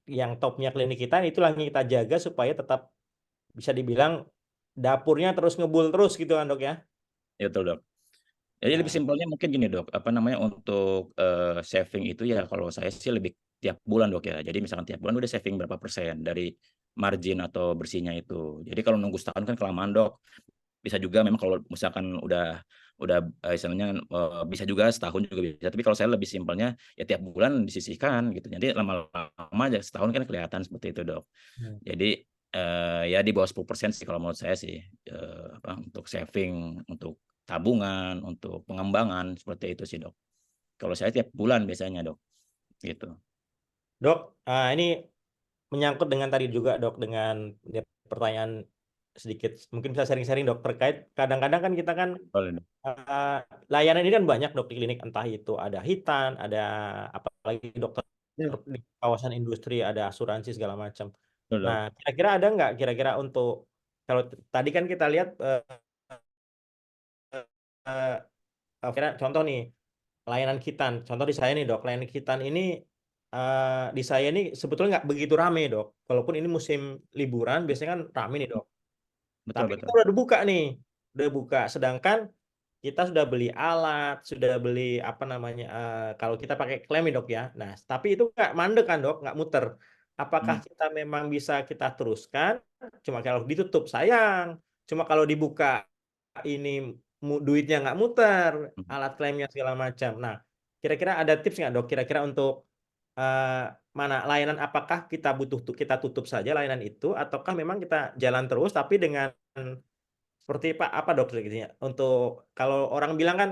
Yang topnya klinik kita itulah yang kita jaga supaya tetap bisa dibilang dapurnya terus ngebul terus gitu kan dok ya. Ya betul dok. Jadi lebih simpelnya mungkin gini dok, untuk saving itu ya kalau saya sih lebih tiap bulan dok ya. Jadi misalkan tiap bulan udah saving berapa persen dari margin atau bersihnya itu. Jadi kalau nunggu setahun kan kelamaan dok. Bisa juga memang kalau misalkan udah istilahnya bisa juga setahun juga bisa. Tapi kalau saya lebih simpelnya ya tiap bulan disisihkan gitu. Jadi lama-lama aja setahun kan kelihatan seperti itu dok. Jadi ya di bawah 10% sih kalau menurut saya sih untuk saving, untuk tabungan, untuk pengembangan seperti itu sih dok. Kalau saya tiap bulan biasanya dok, gitu. Dok, ini menyangkut dengan tadi juga dok, dengan ya, pertanyaan sedikit, mungkin bisa sharing-sharing dok, terkait kadang-kadang kan kita kan Boleh dok. layanan ini kan banyak dok di klinik, entah itu ada hitan, ada apalagi dokter di kawasan industri, ada asuransi segala macam. Betul, dok. Nah, kira-kira ada nggak kira-kira untuk, kalau tadi kan kita lihat kira contoh nih layanan Kitan, contoh di saya nih dok, layanan Kitan ini di saya ini sebetulnya nggak begitu rame dok, walaupun ini musim liburan biasanya kan rame nih dok. Betul, Tapi kita betul. udah buka nih, udah buka. Sedangkan kita sudah beli alat, sudah beli apa namanya, kalau kita pakai klaim nih dok ya. Nah, tapi itu nggak mandek kan dok, nggak muter. Apakah kita memang bisa kita teruskan? Cuma kalau ditutup sayang. Cuma kalau dibuka ini duitnya nggak muter, alat klaimnya segala macam. Nah, kira-kira ada tips nggak dok? Kira-kira untuk eh, mana layanan, apakah kita butuh kita tutup saja layanan itu, ataukah memang kita jalan terus tapi dengan seperti apa dok strateginya? Untuk kalau orang bilang kan,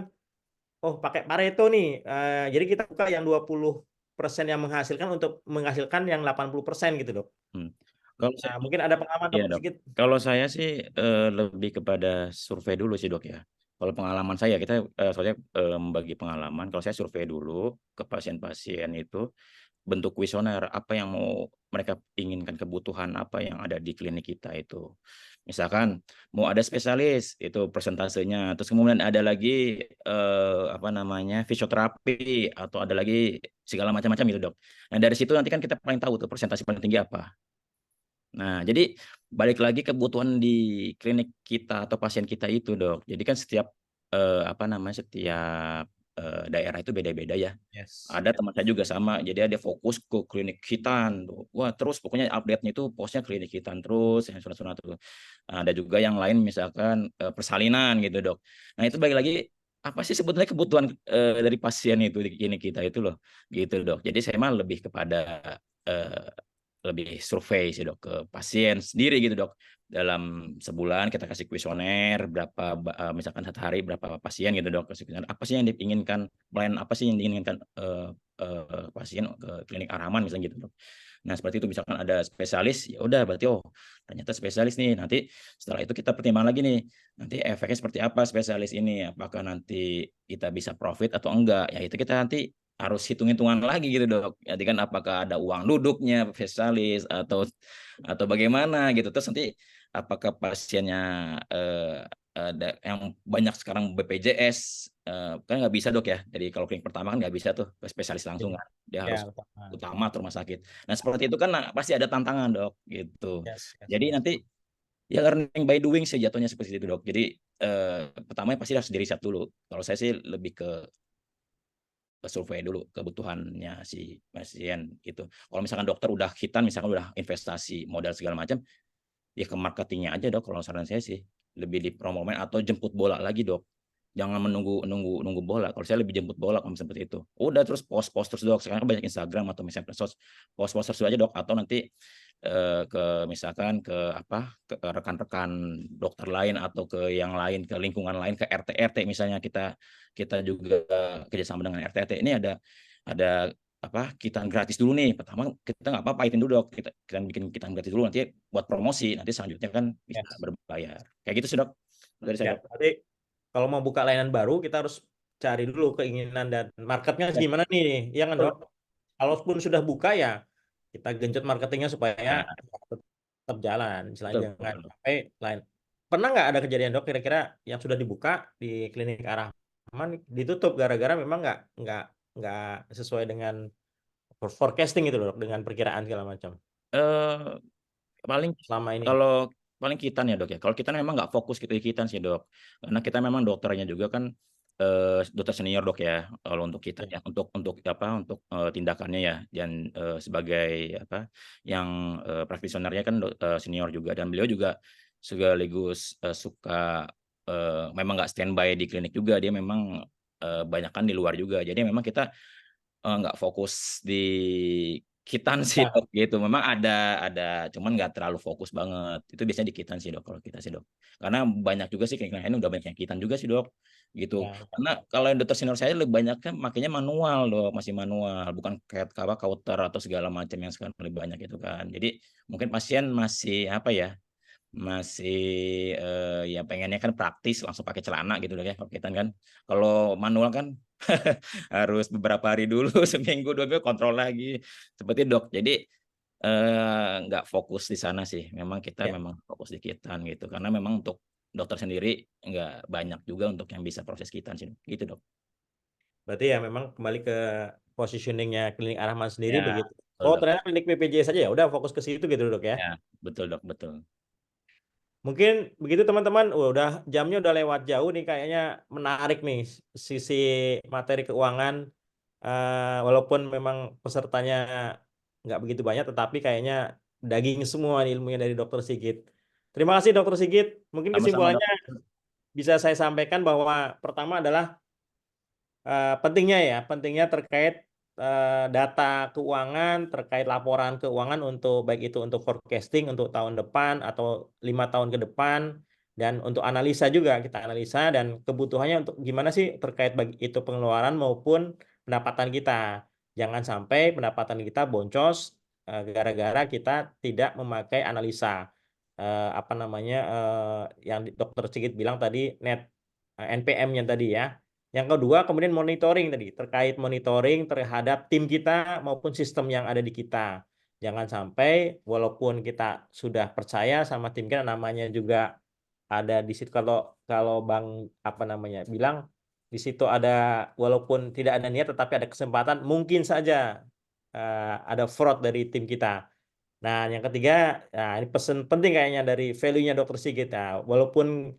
oh pakai Pareto nih, jadi kita buka yang 20% yang menghasilkan untuk menghasilkan yang 80% gitu dok. Kalau Nah, saya, mungkin ada pengalaman iya dok dok. sedikit. Kalau saya sih lebih kepada survei dulu sih dok ya. Kalau pengalaman saya, kita soalnya membagi pengalaman. Kalau saya survei dulu ke pasien-pasien itu, bentuk kuesioner apa yang mau mereka inginkan, kebutuhan apa yang ada di klinik kita itu. Misalkan mau ada spesialis itu persentasenya, terus kemudian ada lagi apa namanya fisioterapi, atau ada lagi segala macam-macam gitu dok. Nah dari situ nanti kan kita paling tahu tuh persentase paling tinggi apa. Nah, jadi balik lagi kebutuhan di klinik kita atau pasien kita itu, dok. Jadi kan setiap apa namanya, setiap daerah itu beda-beda ya. Yes. Ada teman saya juga sama, jadi dia fokus ke klinik hitan tuh. Wah, terus pokoknya update-nya itu postnya klinik hitan terus, yang sunat-sunat tuh. Nah, ada juga yang lain misalkan persalinan gitu, dok. Nah, itu balik lagi apa sih sebetulnya kebutuhan dari pasien itu di klinik kita itu loh, gitu, dok. Jadi saya mah lebih kepada eh, lebih survei sih dok ke pasien sendiri gitu dok. Dalam sebulan kita kasih kuesioner berapa misalkan satu hari berapa pasien gitu dok, kasih kuesioner apa sih yang diinginkan, pelayanan apa sih yang diinginkan pasien ke klinik Ar-Rahman misalnya gitu dok. Nah seperti itu, misalkan ada spesialis ya udah berarti oh ternyata spesialis nih, nanti setelah itu kita pertimbang lagi nih nanti efeknya seperti apa spesialis ini, apakah nanti kita bisa profit atau enggak, ya itu kita nanti harus hitung-hitungan lagi gitu dok. Jadi kan apakah ada uang duduknya spesialis atau bagaimana gitu. Terus nanti apakah pasiennya ada yang banyak sekarang BPJS kan nggak bisa dok ya. Jadi kalau klinik pertama kan nggak bisa tuh ke spesialis langsung kan. Dia Ya, harus utama. utama atau rumah sakit. Nah seperti itu kan pasti ada tantangan dok gitu. Yes, yes, Jadi yes. nanti ya learning by doing sih jatuhnya seperti itu dok. Jadi pertama pasti harus diriset dulu. Kalau saya sih lebih ke survei dulu kebutuhannya si pasien gitu. Kalau misalkan dokter udah hitan, misalkan udah investasi modal segala macam, ya ke marketingnya aja dok. Kalau saran saya sih lebih dipromomen atau jemput bola lagi dok. Jangan nunggu bola. Kalau saya lebih jemput bola kalau seperti itu. Udah terus post terus dok. Sekarang kan banyak Instagram atau misalnya post terus aja dok. Atau nanti ke misalkan ke apa ke rekan-rekan dokter lain atau ke yang lain, ke lingkungan lain, ke RT misalnya kita juga kerjasama dengan RT. Ini ada apa kitan gratis dulu nih. Pertama kita nggak apa-apa itin dulu dok. Kita bikin kitan gratis dulu, nanti buat promosi. Nanti selanjutnya kan bisa Yes. berbayar. Kayak gitu sih dok. Dari saya Ya, dok. berarti kalau mau buka layanan baru kita harus cari dulu keinginan dan marketnya Ya, gimana nih, ya kan dok? betul. Kalaupun sudah buka ya kita genjot marketingnya supaya Ya, tetap jalan, misalnya betul, jangan betul, dok. sampai lain. Pernah nggak ada kejadian dok kira-kira yang sudah dibuka di klinik Ar-Rahman ditutup gara-gara memang nggak sesuai dengan forecasting gitu dok, dengan perkiraan segala macam Eh, paling selama ini? kalau paling kitan ya dok ya. Kalau kita memang nggak fokus gitu kitan sih dok. Karena kita memang dokternya juga kan dokter senior dok ya kalau untuk kita Ya. ya untuk tindakannya ya dan sebagai yang praktisionernya kan senior juga dan beliau juga sekaligus suka memang nggak standby di klinik juga dia memang banyakkan di luar juga jadi memang kita nggak fokus di Kitan sih Nah, dok gitu memang ada cuman nggak terlalu fokus banget itu biasanya di Kitan sih dok kalau kita sih dok karena banyak juga sih klinik lain udah banyak yang Kitan juga sih dok gitu ya, karena kalau yang dokter senior saya lebih banyak kan makanya manual dok masih manual bukan kayak counter atau segala macam yang sekarang lebih banyak itu kan jadi mungkin pasien masih masih ya pengennya kan praktis langsung pakai celana gitu loh ya paketan kan kalau manual kan harus beberapa hari dulu seminggu 2 minggu kontrol lagi seperti dok jadi nggak fokus di sana sih memang kita ya. memang fokus di kitan gitu karena memang untuk dokter sendiri nggak banyak juga untuk yang bisa proses kitan sih gitu dok Berarti ya memang kembali ke positioningnya klinik Arahman sendiri ya begitu. betul Oh dok ternyata klinik PPJ saja ya udah fokus ke situ gitu dok ya. ya betul dok betul Mungkin begitu teman-teman. Udah jamnya udah lewat jauh nih kayaknya menarik nih sisi materi keuangan. Walaupun memang pesertanya nggak begitu banyak tetapi kayaknya daging semua nih ilmunya dari Dokter Sigit. Terima kasih Dokter Sigit. Mungkin sama-sama dok kesimpulannya bisa saya sampaikan bahwa pertama adalah pentingnya terkait data keuangan, terkait laporan keuangan untuk baik itu untuk forecasting untuk tahun depan atau 5 tahun ke depan dan untuk analisa juga kita analisa dan kebutuhannya untuk gimana sih terkait bagi itu pengeluaran maupun pendapatan kita. Jangan sampai pendapatan kita boncos gara-gara kita tidak memakai analisa apa namanya yang Dokter Sigit bilang tadi net NPM-nya tadi ya. Yang kedua, kemudian monitoring tadi, terkait monitoring terhadap tim kita maupun sistem yang ada di kita. Jangan sampai walaupun kita sudah percaya sama tim kita, namanya juga ada di situ kalau kalau Bang apa namanya bilang di situ ada walaupun tidak ada niat tetapi ada kesempatan mungkin saja ada fraud dari tim kita. Nah, yang ketiga, nah ini pesan penting kayaknya dari value-nya Dokter Sigit. Nah, walaupun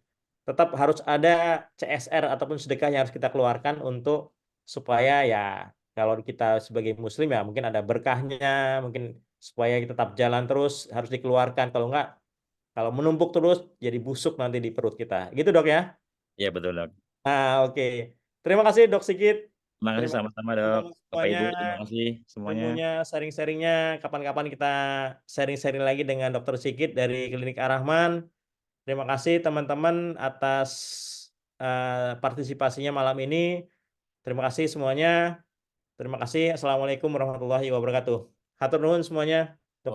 tetap harus ada CSR ataupun sedekah yang harus kita keluarkan untuk supaya ya kalau kita sebagai Muslim ya mungkin ada berkahnya, mungkin supaya kita tetap jalan terus harus dikeluarkan. Kalau enggak, kalau menumpuk terus jadi busuk nanti di perut kita. Gitu dok ya? iya betul dok Nah, oke. Terima kasih Dok Sigit. terima kasih Terima kasih sama-sama dok teman-teman Bapak semuanya. Ibu terima kasih semuanya Ilmunya, sharing-sharingnya. Kapan-kapan kita sharing-sharing lagi dengan Dokter Sigit dari Klinik Ar-Rahman. Terima kasih teman-teman atas partisipasinya malam ini. Terima kasih semuanya. Terima kasih. Assalamualaikum warahmatullahi wabarakatuh. Hatur nuhun semuanya.